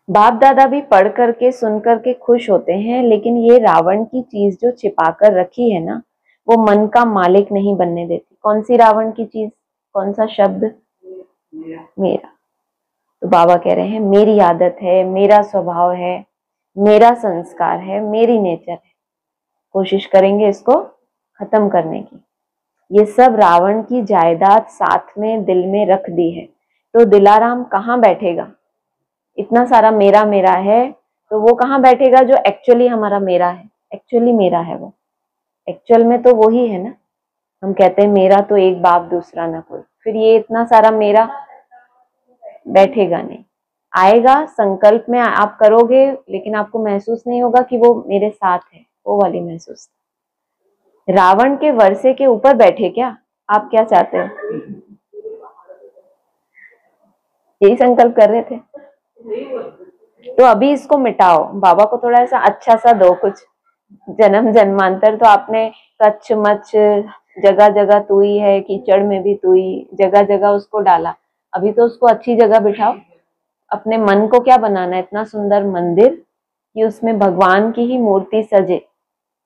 बाप दादा भी पढ़ करके सुन करके खुश होते हैं, लेकिन ये रावण की चीज जो छिपा कर रखी है ना, वो मन का मालिक नहीं बनने देती। कौन सी रावण की चीज, कौन सा शब्द, मेरा। तो बाबा कह रहे हैं मेरी आदत है, मेरा स्वभाव है, मेरा संस्कार है, मेरी नेचर है। कोशिश करेंगे इसको खत्म करने की। ये सब रावण की जायदाद साथ में दिल में रख दी है, तो दिलाराम कहाँ बैठेगा। इतना सारा मेरा मेरा है, तो वो कहाँ बैठेगा जो एक्चुअली हमारा मेरा है। एक्चुअली मेरा है वो, एक्चुअल में तो वही है ना। हम कहते हैं मेरा तो एक बाप दूसरा ना कोई, फिर ये इतना सारा मेरा बैठेगा नहीं। आएगा संकल्प में आप करोगे, लेकिन आपको महसूस नहीं होगा कि वो मेरे साथ है, वो वाली महसूस। रावण के वर्षे के ऊपर बैठे क्या, आप क्या चाहते हो, यही संकल्प कर रहे थे। तो अभी इसको मिटाओ, बाबा को थोड़ा सा अच्छा सा दो कुछ। जन्म जन्मांतर तो आपने कच्छ मच्छ, जगह जगह तू ही है, कीचड़ में भी तू ही, जगह जगह उसको डाला। अभी तो उसको अच्छी जगह बिठाओ। अपने मन को क्या बनाना है, इतना सुंदर मंदिर कि उसमें भगवान की ही मूर्ति सजे,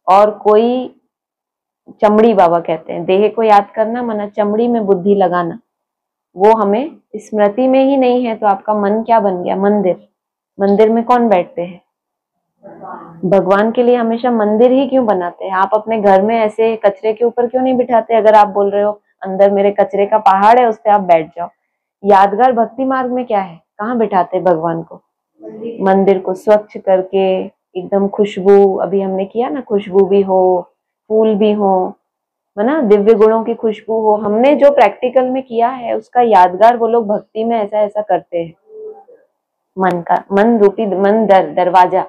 और कोई चमड़ी, बाबा कहते हैं देह को याद करना मना चमड़ी में बुद्धि लगाना, वो हमें स्मृति में ही नहीं है। तो आपका मन क्या बन गया, मंदिर। मंदिर में कौन बैठते हैं, भगवान के लिए हमेशा मंदिर ही क्यों बनाते हैं। आप अपने घर में ऐसे कचरे के ऊपर क्यों नहीं बिठाते। अगर आप बोल रहे हो अंदर मेरे कचरे का पहाड़ है, उस पर आप बैठ जाओ। यादगार भक्ति मार्ग में क्या है, कहाँ बिठाते हैं भगवान को, मंदिर को स्वच्छ करके, एकदम खुशबू, अभी हमने किया ना, खुशबू भी हो, फूल भी हो, है ना, दिव्य गुणों की खुशबू हो। हमने जो प्रैक्टिकल में किया है उसका यादगार वो लोग भक्ति में ऐसा ऐसा करते हैं। मन का, मन रूपी मन दरवाजा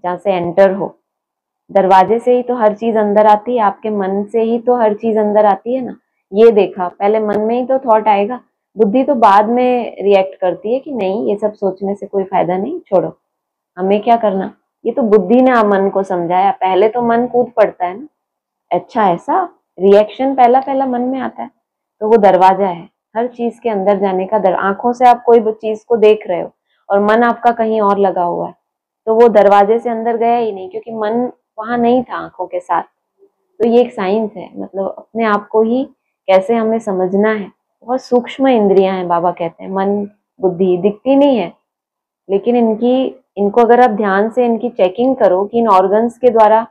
जहाँ से एंटर हो, दरवाजे से ही तो हर चीज अंदर आती है, आपके मन से ही तो हर चीज अंदर आती है ना। ये देखा, पहले मन में ही तो थॉट आएगा, बुद्धि तो बाद में रिएक्ट करती है कि नहीं ये सब सोचने से कोई फायदा नहीं, छोड़ो, हमें क्या करना। ये तो बुद्धि ने मन को समझाया, पहले तो मन कूद पड़ता है ना, अच्छा ऐसा रिएक्शन पहला पहला मन में आता है। तो वो दरवाजा है हर चीज के अंदर जाने का। आंखों से आप कोई चीज को देख रहे हो और मन आपका कहीं और लगा हुआ है, तो वो दरवाजे से अंदर गया ही नहीं, क्योंकि मन वहां नहीं था आंखों के साथ। तो ये एक साइंस है, मतलब अपने आप को ही कैसे हमें समझना है। बहुत सूक्ष्म इंद्रियां हैं, बाबा कहते हैं मन बुद्धि दिखती नहीं है, लेकिन इनको अगर आप ध्यान से इनकी चेकिंग करो कि इन ऑर्गन्स के द्वारा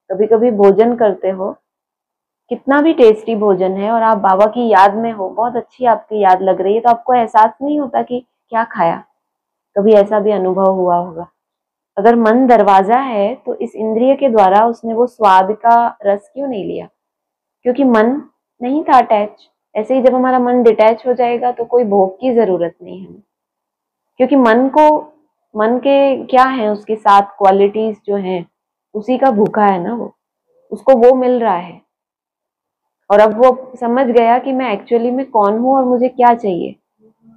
कभी कभी भोजन करते हो, कितना भी टेस्टी भोजन है, और आप बाबा की याद में हो, बहुत अच्छी आपकी याद लग रही है, तो आपको एहसास नहीं होता कि क्या खाया। कभी ऐसा भी अनुभव हुआ होगा। अगर मन दरवाजा है तो इस इंद्रिय के द्वारा उसने वो स्वाद का रस क्यों नहीं लिया, क्योंकि मन नहीं था अटैच। ऐसे ही जब हमारा मन डिटैच हो जाएगा तो कोई भोग की जरूरत नहीं है, क्योंकि मन के क्या है, उसकी 7 क्वालिटीज जो हैं उसी का भूखा है ना, वो उसको वो मिल रहा है। और अब वो समझ गया कि मैं एक्चुअली में कौन हूं और मुझे क्या चाहिए,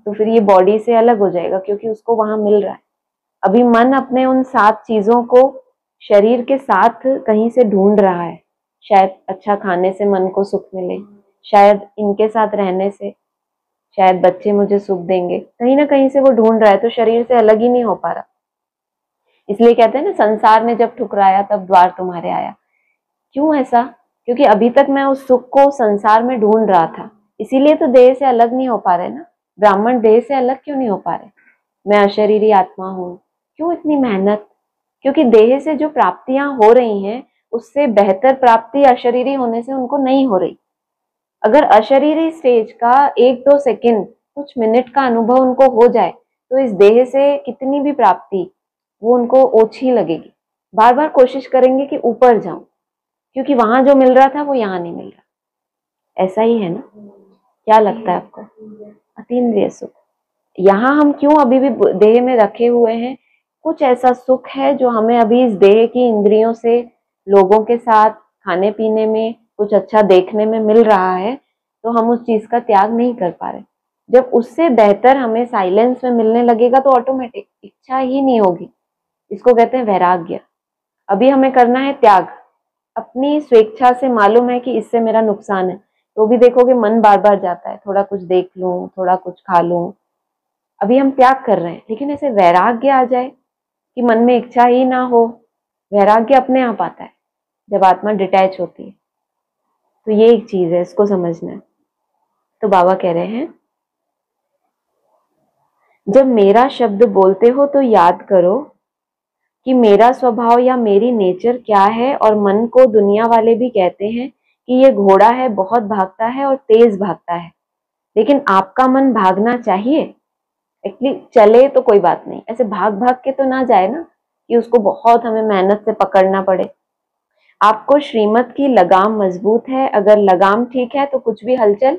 तो फिर ये बॉडी से अलग हो जाएगा क्योंकि उसको वहां मिल रहा है। अभी मन अपने उन 7 चीजों को शरीर के साथ कहीं से ढूंढ रहा है। शायद अच्छा खाने से मन को सुख मिले, शायद इनके साथ रहने से, शायद बच्चे मुझे सुख देंगे, कहीं ना कहीं से वो ढूंढ रहा है, तो शरीर से अलग ही नहीं हो पा रहा। इसलिए कहते हैं ना, संसार ने जब ठुकराया तब द्वार तुम्हारे आया। क्यों ऐसा? क्योंकि अभी तक मैं उस सुख को संसार में ढूंढ रहा था, इसीलिए तो देह से अलग नहीं हो पा रहे ना। ब्राह्मण देह से अलग क्यों नहीं हो पा रहे? मैं अशरीरी आत्मा हूं, क्यों इतनी मेहनत? क्योंकि देह से जो प्राप्तियां हो रही हैं उससे बेहतर प्राप्ति अशरीरी होने से उनको नहीं हो रही। अगर अशरीरी स्टेज का 1-2 सेकंड, कुछ मिनट का अनुभव उनको हो जाए तो इस देह से कितनी भी प्राप्ति वो उनको ओछी लगेगी। बार बार कोशिश करेंगे कि ऊपर जाऊं, क्योंकि वहां जो मिल रहा था वो यहाँ नहीं मिल रहा। ऐसा ही है ना? क्या लगता है आपको? अतीन्द्रिय सुख यहाँ हम क्यों अभी भी देह में रखे हुए हैं? कुछ ऐसा सुख है जो हमें अभी इस देह की इंद्रियों से, लोगों के साथ, खाने पीने में, कुछ अच्छा देखने में मिल रहा है, तो हम उस चीज का त्याग नहीं कर पा रहे। जब उससे बेहतर हमें साइलेंस में मिलने लगेगा तो ऑटोमेटिक इच्छा ही नहीं होगी। इसको कहते हैं वैराग्य। अभी हमें करना है त्याग। अपनी स्वेच्छा से मालूम है कि इससे मेरा नुकसान है, तो भी देखोगे मन बार बार जाता है, थोड़ा कुछ देख लूं, थोड़ा कुछ खा लूं। अभी हम त्याग कर रहे हैं, लेकिन ऐसे वैराग्य आ जाए कि मन में इच्छा ही ना हो। वैराग्य अपने आप आता है जब आत्मा डिटैच होती है। तो ये एक चीज है, इसको समझना है। तो बाबा कह रहे हैं, जब मेरा शब्द बोलते हो तो याद करो कि मेरा स्वभाव या मेरी नेचर क्या है। और मन को दुनिया वाले भी कहते हैं कि ये घोड़ा है, बहुत भागता है और तेज भागता है, लेकिन आपका मन भागना चाहिए। एक्चुअली चले तो कोई बात नहीं, ऐसे भाग भाग के तो ना जाए ना कि उसको बहुत हमें मेहनत से पकड़ना पड़े। आपको श्रीमत की लगाम मजबूत है, अगर लगाम ठीक है तो कुछ भी हलचल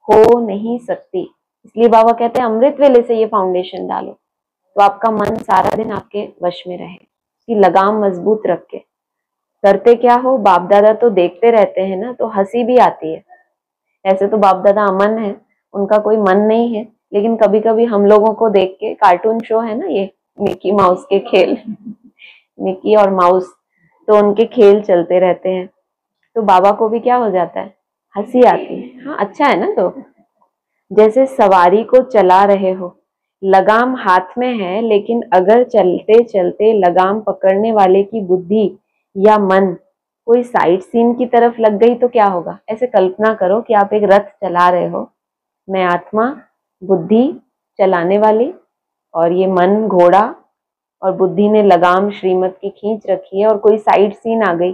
हो नहीं सकती। इसलिए बाबा कहते हैं अमृत वेले से ये फाउंडेशन डालो, तो आपका मन सारा दिन आपके वश में रहे, कि लगाम मजबूत रख के। करते क्या हो, बाप दादा तो देखते रहते हैं ना, तो हंसी भी आती है। ऐसे तो बाप दादा अमन है, उनका कोई मन नहीं है, लेकिन कभी कभी हम लोगों को देख के, कार्टून शो है ना ये, मिकी माउस के खेल मिकी और माउस, तो उनके खेल चलते रहते हैं, तो बाबा को भी क्या हो जाता है, हंसी आती है। हाँ अच्छा है ना। तो जैसे सवारी को चला रहे हो, लगाम हाथ में है, लेकिन अगर चलते चलते लगाम पकड़ने वाले की बुद्धि या मन कोई साइड सीन की तरफ लग गई तो क्या होगा? ऐसे कल्पना करो कि आप एक रथ चला रहे हो, मैं आत्मा, बुद्धि चलाने वाली, और ये मन घोड़ा, और बुद्धि ने लगाम श्रीमत की खींच रखी है, और कोई साइड सीन आ गई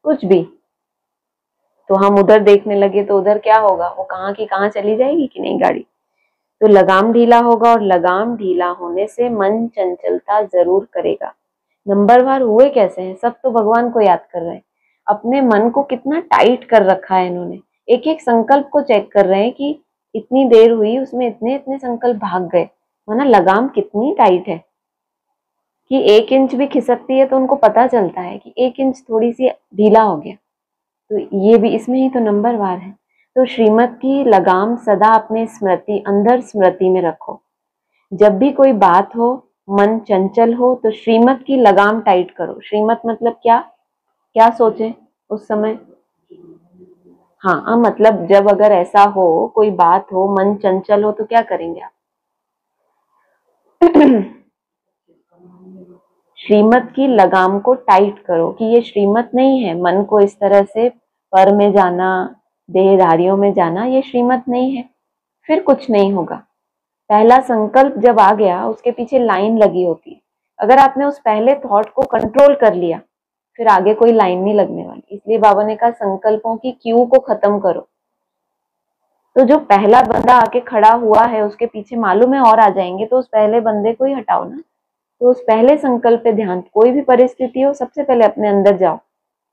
कुछ भी, तो हम उधर देखने लगे तो उधर क्या होगा? वो कहाँ की कहाँ चली जाएगी कि नहीं गाड़ी। तो लगाम ढीला होगा, और लगाम ढीला होने से मन चंचलता जरूर करेगा। नंबर वार हुए कैसे हैं? सब तो भगवान को याद कर रहे हैं। अपने मन को कितना टाइट कर रखा है इन्होंने। एक एक संकल्प को चेक कर रहे हैं कि इतनी देर हुई, उसमें इतने इतने संकल्प भाग गए। माना लगाम कितनी टाइट है कि 1 इंच भी खिसकती है तो उनको पता चलता है कि 1 इंच थोड़ी सी ढीला हो गया। तो ये भी इसमें ही तो नंबर वार है। तो श्रीमत की लगाम सदा अपने स्मृति, अंदर स्मृति में रखो। जब भी कोई बात हो, मन चंचल हो, तो श्रीमत की लगाम टाइट करो। श्रीमत मतलब क्या? क्या सोचें उस समय? हाँ, मतलब जब अगर ऐसा हो, कोई बात हो, मन चंचल हो, तो क्या करेंगे आप? श्रीमत की लगाम को टाइट करो कि ये श्रीमत नहीं है। मन को इस तरह से पर में जाना, देहधारियों में जाना, ये श्रीमत नहीं है। फिर कुछ नहीं होगा। पहला संकल्प जब आ गया, उसके पीछे लाइन लगी होती है। अगर आपने उस पहले थॉट को कंट्रोल कर लिया, फिर आगे कोई लाइन नहीं लगने वाली। इसलिए बाबा ने कहा संकल्पों की क्यू को खत्म करो। तो जो पहला बंदा आके खड़ा हुआ है, उसके पीछे मालूम है और आ जाएंगे, तो उस पहले बंदे को ही हटाओ ना। तो उस पहले संकल्प पे ध्यान। कोई भी परिस्थिति हो, सबसे पहले अपने अंदर जाओ।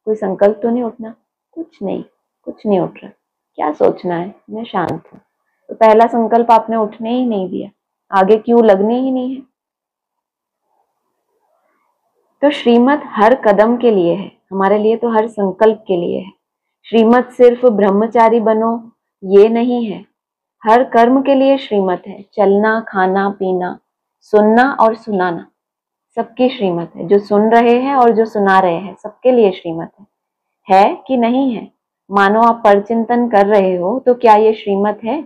कोई संकल्प तो नहीं उठना? कुछ नहीं, कुछ नहीं उठ रहा। क्या सोचना है, मैं शांत हूँ। तो पहला संकल्प आपने उठने ही नहीं दिया, आगे क्यों लगने ही नहीं है। तो श्रीमत हर कदम के लिए है, हमारे लिए तो हर संकल्प के लिए है। श्रीमत सिर्फ ब्रह्मचारी बनो ये नहीं है, हर कर्म के लिए श्रीमत है। चलना, खाना, पीना, सुनना और सुनाना, सबकी श्रीमत है। जो सुन रहे हैं और जो सुना रहे हैं, सबके लिए श्रीमत है कि नहीं है? मानो आप परचिंतन कर रहे हो, तो क्या ये श्रीमत है?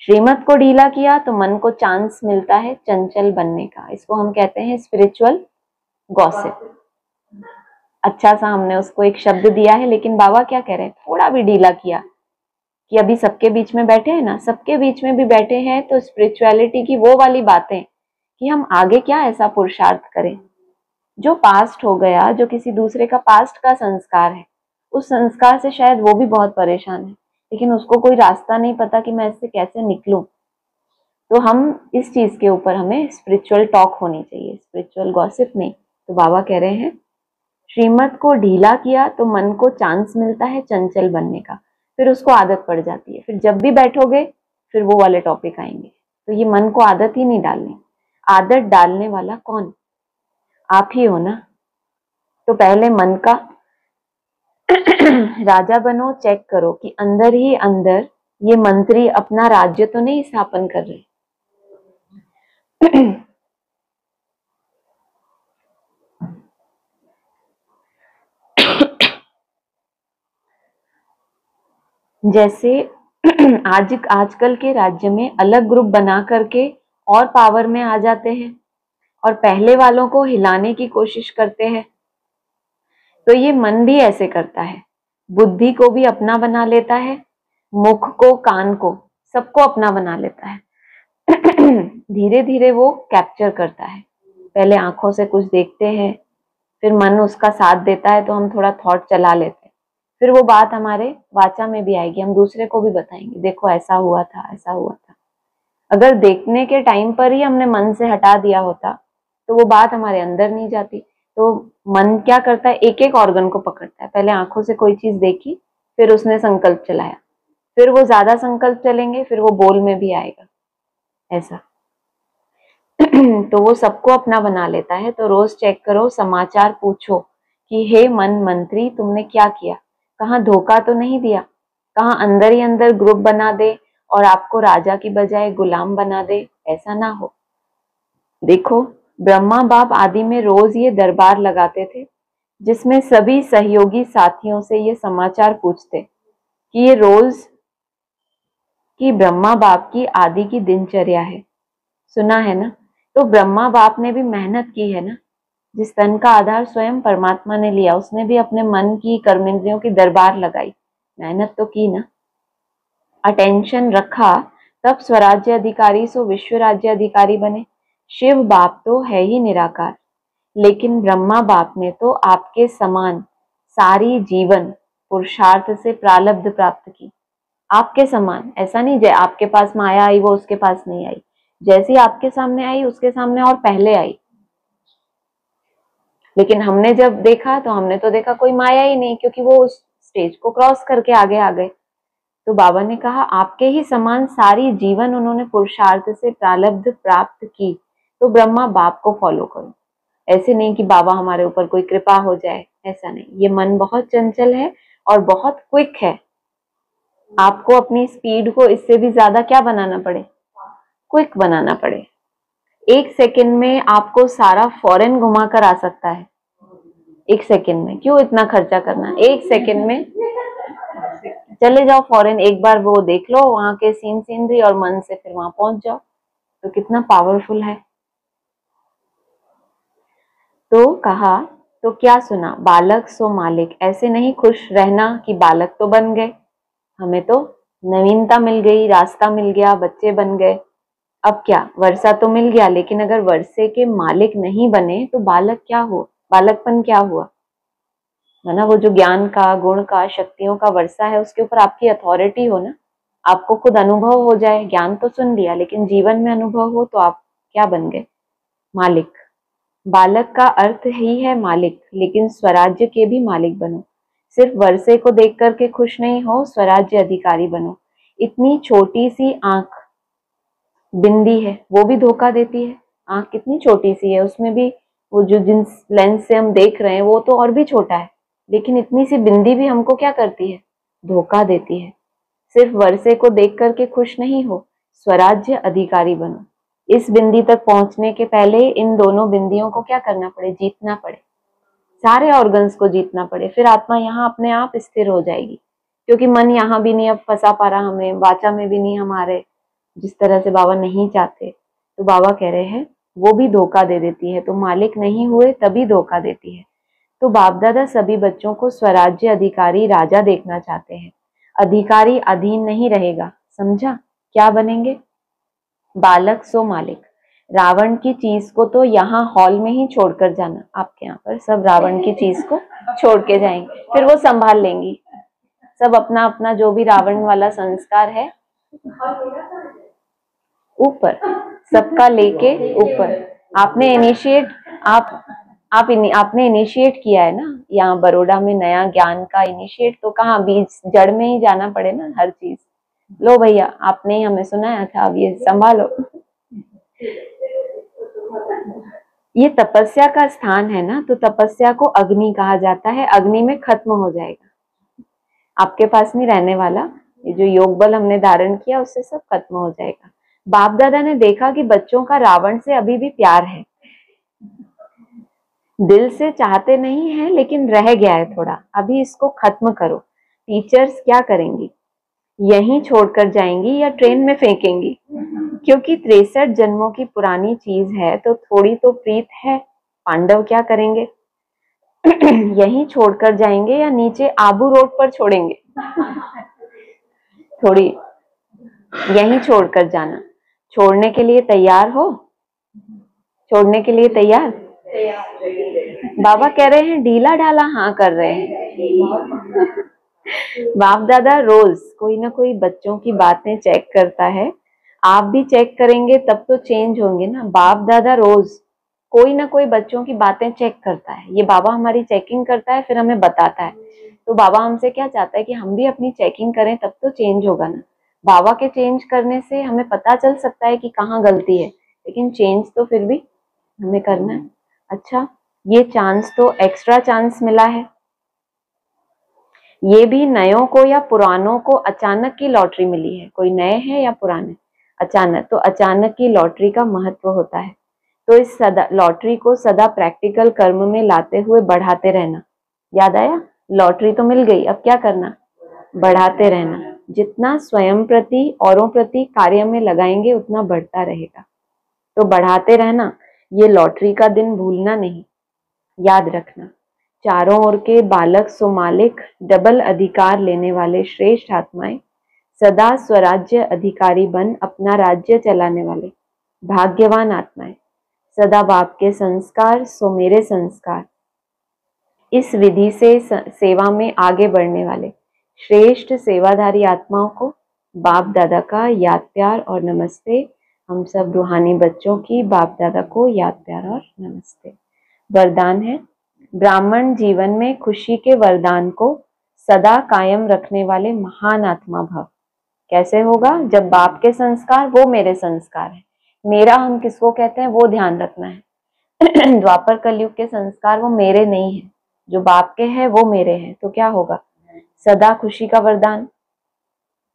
श्रीमत को ढीला किया तो मन को चांस मिलता है चंचल बनने का। इसको हम कहते हैं स्पिरिचुअल गॉसिप। अच्छा सा हमने उसको एक शब्द दिया है, लेकिन बाबा क्या कह रहे हैं, थोड़ा भी ढीला किया कि अभी सबके बीच में बैठे हैं ना, सबके बीच में भी बैठे हैं, तो स्पिरिचुअलिटी की वो वाली बातें कि हम आगे क्या ऐसा पुरुषार्थ करें। जो पास्ट हो गया, जो किसी दूसरे का पास्ट का संस्कार है, उस संस्कार से शायद वो भी बहुत परेशान है, लेकिन उसको कोई रास्ता नहीं पता कि मैं इससे कैसे निकलूं। तो हम इस चीज के ऊपर हमें स्पिरिचुअल टॉक होनी चाहिए, स्पिरिचुअल गॉसिप नहीं। तो बाबा कह रहे हैं श्रीमत को ढीला किया तो मन को चांस मिलता है चंचल बनने का, फिर उसको आदत पड़ जाती है। फिर जब भी बैठोगे फिर वो वाले टॉपिक आएंगे। तो ये मन को आदत ही नहीं डालनी। आदत डालने वाला कौन? आप ही हो ना। तो पहले मन का राजा बनो, चेक करो कि अंदर ही अंदर ये मंत्री अपना राज्य तो नहीं स्थापन कर रहे। जैसे आजकल के राज्य में अलग ग्रुप बना करके और पावर में आ जाते हैं और पहले वालों को हिलाने की कोशिश करते हैं। तो ये मन भी ऐसे करता है, बुद्धि को भी अपना बना लेता है, मुख को, कान को, सबको अपना बना लेता है। धीरे धीरे वो कैप्चर करता है। पहले आंखों से कुछ देखते हैं, फिर मन उसका साथ देता है तो हम थोड़ा थॉट चला लेते हैं, फिर वो बात हमारे वाचा में भी आएगी, हम दूसरे को भी बताएंगे, देखो ऐसा हुआ था, ऐसा हुआ था। अगर देखने के टाइम पर ही हमने मन से हटा दिया होता तो वो बात हमारे अंदर नहीं जाती। तो मन क्या करता है, एक एक ऑर्गन को पकड़ता है। पहले आंखों से कोई चीज देखी, फिर उसने संकल्प चलाया, फिर वो ज्यादा संकल्प चलेंगे, फिर वो बोल में भी आएगा, ऐसा। तो वो सबको अपना बना लेता है। तो रोज चेक करो, समाचार पूछो कि हे मन मंत्री, तुमने क्या किया, कहाँ धोखा तो नहीं दिया, कहाँ अंदर ही अंदर ग्रुप बना दे और आपको राजा की बजाय गुलाम बना दे, ऐसा ना हो। देखो, ब्रह्मा बाप आदि में रोज ये दरबार लगाते थे, जिसमें सभी सहयोगी साथियों से ये समाचार पूछते कि ये रोज की ब्रह्मा बाप की आदि की दिनचर्या है। सुना है ना? तो ब्रह्मा बाप ने भी मेहनत की है ना। जिस तन का आधार स्वयं परमात्मा ने लिया, उसने भी अपने मन की, कर्मेंद्रियों की दरबार लगाई, मेहनत तो की ना। अटेंशन रखा, तब स्वराज्य अधिकारी सो विश्व राज्य अधिकारी बने। शिव बाप तो है ही निराकार, लेकिन ब्रह्मा बाप ने तो आपके समान सारी जीवन पुरुषार्थ से प्रारब्ध प्राप्त की। आपके समान, ऐसा नहीं जय आपके पास माया आई वो उसके पास नहीं आई, जैसी आपके सामने आई उसके सामने और पहले आई। लेकिन हमने जब देखा तो हमने तो देखा कोई माया ही नहीं, क्योंकि वो उस स्टेज को क्रॉस करके आगे आ गए। तो बाबा ने कहा आपके ही समान सारी जीवन उन्होंने पुरुषार्थ से प्रारब्ध प्राप्त की, तो ब्रह्मा बाप को फॉलो करो। ऐसे नहीं कि बाबा हमारे ऊपर कोई कृपा हो जाए, ऐसा नहीं। ये मन बहुत चंचल है और बहुत क्विक है। आपको अपनी स्पीड को इससे भी ज्यादा क्या बनाना पड़े, क्विक बनाना पड़े। एक सेकंड में आपको सारा फॉरेन घुमा कर आ सकता है। एक सेकंड में क्यों इतना खर्चा करना, एक सेकंड में चले जाओ फॉरेन, एक बार वो देख लो वहां के सीनरी और मन से फिर वहां पहुंच जाओ। तो कितना पावरफुल है। तो कहा, तो क्या सुना, बालक सो मालिक। ऐसे नहीं खुश रहना कि बालक तो बन गए, हमें तो नवीनता मिल गई, रास्ता मिल गया, बच्चे बन गए। अब क्या, वर्षा तो मिल गया, लेकिन अगर वर्षे के मालिक नहीं बने तो बालक क्या हो, बालकपन क्या हुआ, है ना। वो जो ज्ञान का, गुण का, शक्तियों का वर्षा है, उसके ऊपर आपकी अथॉरिटी हो ना, आपको खुद अनुभव हो जाए। ज्ञान तो सुन लिया, लेकिन जीवन में अनुभव हो तो आप क्या बन गए, मालिक। बालक का अर्थ ही है मालिक, लेकिन स्वराज्य के भी मालिक बनो। सिर्फ वर्षे को देख करके खुश नहीं हो, स्वराज्य अधिकारी बनो। इतनी छोटी सी आंख बिंदी है, वो भी धोखा देती है। आंख कितनी छोटी सी है, उसमें भी वो जो जिन लेंस से हम देख रहे हैं वो तो और भी छोटा है, लेकिन इतनी सी बिंदी भी हमको क्या करती है, धोखा देती है। सिर्फ वर्षे को देख करके खुश नहीं हो, स्वराज्य अधिकारी बनो। इस बिंदी तक पहुंचने के पहले इन दोनों बिंदियों को क्या करना पड़े, जीतना पड़े, सारे ऑर्गन्स को जीतना पड़े, फिर आत्मा यहाँ अपने आप स्थिर हो जाएगी। क्योंकि मन यहाँ भी नहीं अब फंसा पा रहा, हमें वाचा में भी नहीं हमारे जिस तरह से बाबा नहीं चाहते, तो बाबा कह रहे हैं वो भी धोखा दे देती है। तो मालिक नहीं हुए तभी धोखा देती है। तो बाप दादा सभी बच्चों को स्वराज्य अधिकारी राजा देखना चाहते हैं। अधिकारी अधीन नहीं रहेगा, समझा? क्या बनेंगे? बालक सो मालिक। रावण की चीज को तो यहाँ हॉल में ही छोड़कर जाना, आपके यहाँ पर सब रावण की चीज को छोड़ के जाएंगे, फिर वो संभाल लेंगी। सब अपना अपना जो भी रावण वाला संस्कार है ऊपर, सबका लेके ऊपर। आपने इनिशिएट आपने इनिशिएट किया है ना, यहाँ बड़ौदा में नया ज्ञान का इनिशिएट, तो कहाँ बीज जड़ में ही जाना पड़े ना हर चीज। लो भैया, आपने ही हमें सुनाया था, अब ये संभालो। ये तपस्या का स्थान है ना, तो तपस्या को अग्नि कहा जाता है। अग्नि में खत्म हो जाएगा, आपके पास नहीं रहने वाला। ये जो योग बल हमने धारण किया उससे सब खत्म हो जाएगा। बाप दादा ने देखा कि बच्चों का रावण से अभी भी प्यार है, दिल से चाहते नहीं है लेकिन रह गया है थोड़ा, अभी इसको खत्म करो। टीचर्स क्या करेंगी, यहीं छोड़कर जाएंगी या ट्रेन में फेंकेंगी? क्योंकि 63 जन्मों की पुरानी चीज है तो थोड़ी तो प्रीत है। पांडव क्या करेंगे, यहीं छोड़कर जाएंगे या नीचे आबू रोड पर छोड़ेंगे? थोड़ी यहीं छोड़कर जाना। छोड़ने के लिए तैयार हो? छोड़ने के लिए तैयार? बाबा कह रहे हैं ढीला ढाला हाँ कर रहे हैं। बाप दादा रोज कोई ना कोई बच्चों की बातें चेक करता है। आप भी चेक करेंगे तब तो चेंज होंगे ना। बाप दादा रोज कोई ना कोई बच्चों की बातें चेक करता है। ये बाबा हमारी चेकिंग करता है, फिर हमें बताता है। तो बाबा हमसे क्या चाहता है कि हम भी अपनी चेकिंग करें, तब तो चेंज होगा ना। बाबा के चेंज करने से हमें पता चल सकता है कि कहाँ गलती है, लेकिन चेंज तो फिर भी हमें करना है। अच्छा, ये चांस तो एक्स्ट्रा चांस मिला है। ये भी नयों को या पुरानों को अचानक की लॉटरी मिली है। कोई नए हैं या पुराने? अचानक। तो अचानक की लॉटरी का महत्व होता है। तो इस लॉटरी को सदा प्रैक्टिकल कर्म में लाते हुए बढ़ाते रहना। याद आया? लॉटरी तो मिल गई, अब क्या करना? बढ़ाते रहना। जितना स्वयं प्रति औरों प्रति कार्य में लगाएंगे उतना बढ़ता रहेगा। तो बढ़ाते रहना। ये लॉटरी का दिन भूलना नहीं, याद रखना। चारों ओर के बालक सो मालिक, डबल अधिकार लेने वाले श्रेष्ठ आत्माएं, सदा स्वराज्य अधिकारी बन अपना राज्य चलाने वाले भाग्यवान आत्माएं, सदा बाप के संस्कार सो मेरे संस्कार, इस विधि से सेवा में आगे बढ़ने वाले श्रेष्ठ सेवाधारी आत्माओं को बाप दादा का याद प्यार और नमस्ते। हम सब रूहानी बच्चों की बाप दादा को याद प्यार और नमस्ते। वरदान है, ब्राह्मण जीवन में खुशी के वरदान को सदा कायम रखने वाले महान आत्मा भव। कैसे होगा? जब बाप के संस्कार वो मेरे संस्कार है। मेरा हम किसको कहते हैं वो ध्यान रखना है। द्वापर कलयुग के संस्कार वो मेरे नहीं है, जो बाप के हैं वो मेरे हैं। तो क्या होगा? सदा खुशी का वरदान।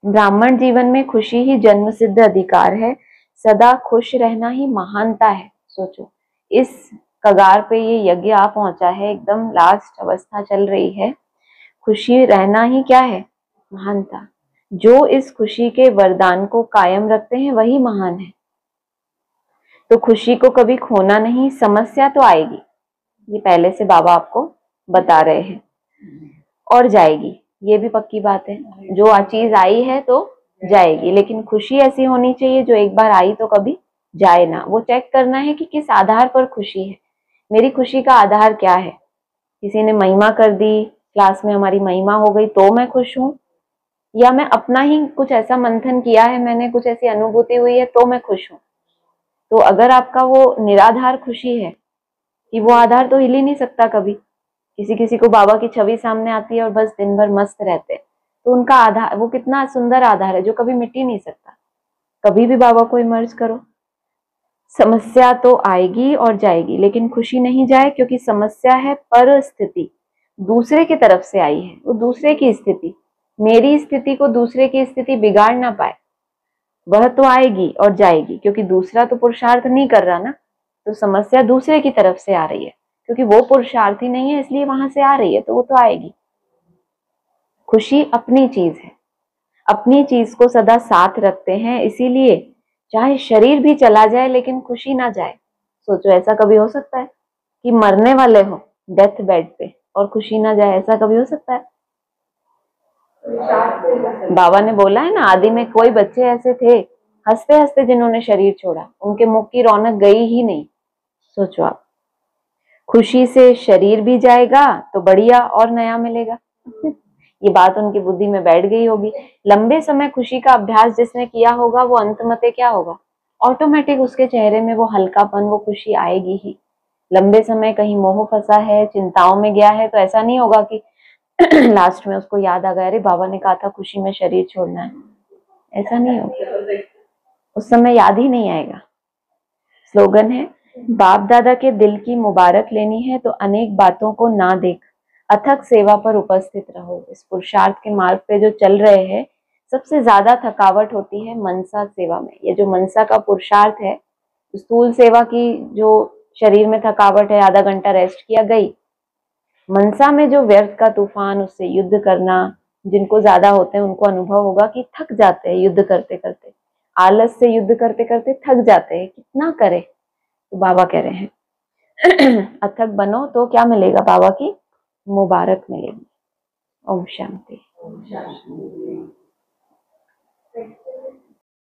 ब्राह्मण जीवन में खुशी ही जन्म सिद्ध अधिकार है। सदा खुश रहना ही महानता है। सोचो, इस कगार पे ये यज्ञ आ पहुंचा है, एकदम लास्ट अवस्था चल रही है। खुशी रहना ही क्या है? महानता। जो इस खुशी के वरदान को कायम रखते हैं वही महान है। तो खुशी को कभी खोना नहीं। समस्या तो आएगी, ये पहले से बाबा आपको बता रहे हैं, और जाएगी, ये भी पक्की बात है। जो चीज आई है तो जाएगी, लेकिन खुशी ऐसी होनी चाहिए जो एक बार आई तो कभी जाए ना। वो चेक करना है कि किस आधार पर खुशी है। मेरी खुशी का आधार क्या है? किसी ने महिमा कर दी, क्लास में हमारी महिमा हो गई तो मैं खुश हूं, या मैं अपना ही कुछ ऐसा मंथन किया है, मैंने कुछ ऐसी अनुभूति हुई है तो मैं खुश हूं। तो अगर आपका वो निराधार खुशी है कि वो आधार तो हिल ही नहीं सकता कभी, किसी किसी को बाबा की छवि सामने आती है और बस दिन भर मस्त रहते हैं, तो उनका आधार, वो कितना सुंदर आधार है जो कभी मिट ही नहीं सकता। कभी भी बाबा को इमर्ज करो, समस्या तो आएगी और जाएगी, लेकिन खुशी नहीं जाए, क्योंकि समस्या है परिस्थिति, दूसरे की तरफ से आई है, वो दूसरे की स्थिति, मेरी स्थिति को दूसरे की स्थिति बिगाड़ ना पाए। वह तो आएगी और जाएगी, क्योंकि दूसरा तो पुरुषार्थ नहीं कर रहा ना, तो समस्या दूसरे की तरफ से आ रही है, क्योंकि वो पुरुषार्थी नहीं है इसलिए वहां से आ रही है, तो वो तो आएगी। खुशी अपनी चीज है, अपनी चीज को सदा साथ रखते हैं, इसीलिए चाहे शरीर भी चला जाए लेकिन खुशी ना जाए। सोचो, ऐसा कभी हो सकता है कि मरने वाले हो डेथ बेड पे और खुशी ना जाए? ऐसा कभी हो सकता है? बाबा ने बोला है ना, आदि में कोई बच्चे ऐसे थे हंसते हंसते जिन्होंने शरीर छोड़ा, उनके मुख की रौनक गई ही नहीं। सोचो आप, खुशी से शरीर भी जाएगा तो बढ़िया और नया मिलेगा। ये बात उनकी बुद्धि में बैठ गई होगी। लंबे समय खुशी का अभ्यास जिसने किया होगा, वो अंतमते क्या होगा, ऑटोमेटिक उसके चेहरे में वो हल्कापन, वो खुशी आएगी ही। लंबे समय कहीं मोह फंसा है, चिंताओं में गया है, तो ऐसा नहीं होगा कि लास्ट में उसको याद आ गया, अरे बाबा ने कहा था खुशी में शरीर छोड़ना है। ऐसा नहीं होगा, उस समय याद ही नहीं आएगा। स्लोगन है, बाप दादा के दिल की मुबारक लेनी है तो अनेक बातों को ना देख, अथक सेवा पर उपस्थित रहो। इस पुरुषार्थ के मार्ग पे जो चल रहे हैं, सबसे ज्यादा थकावट होती है मनसा सेवा में। ये जो मनसा का पुरुषार्थ है, स्थूल सेवा की जो शरीर में थकावट है, आधा घंटा रेस्ट किया गई। मनसा में जो व्यर्थ का तूफान, उससे युद्ध करना, जिनको ज्यादा होते हैं उनको अनुभव होगा कि थक जाते हैं युद्ध करते करते, आलस से युद्ध करते करते थक जाते हैं, कितना करे। तो बाबा कह रहे हैं अथक बनो तो क्या मिलेगा, बाबा की मुबारक मिलेगी। ओम शांति।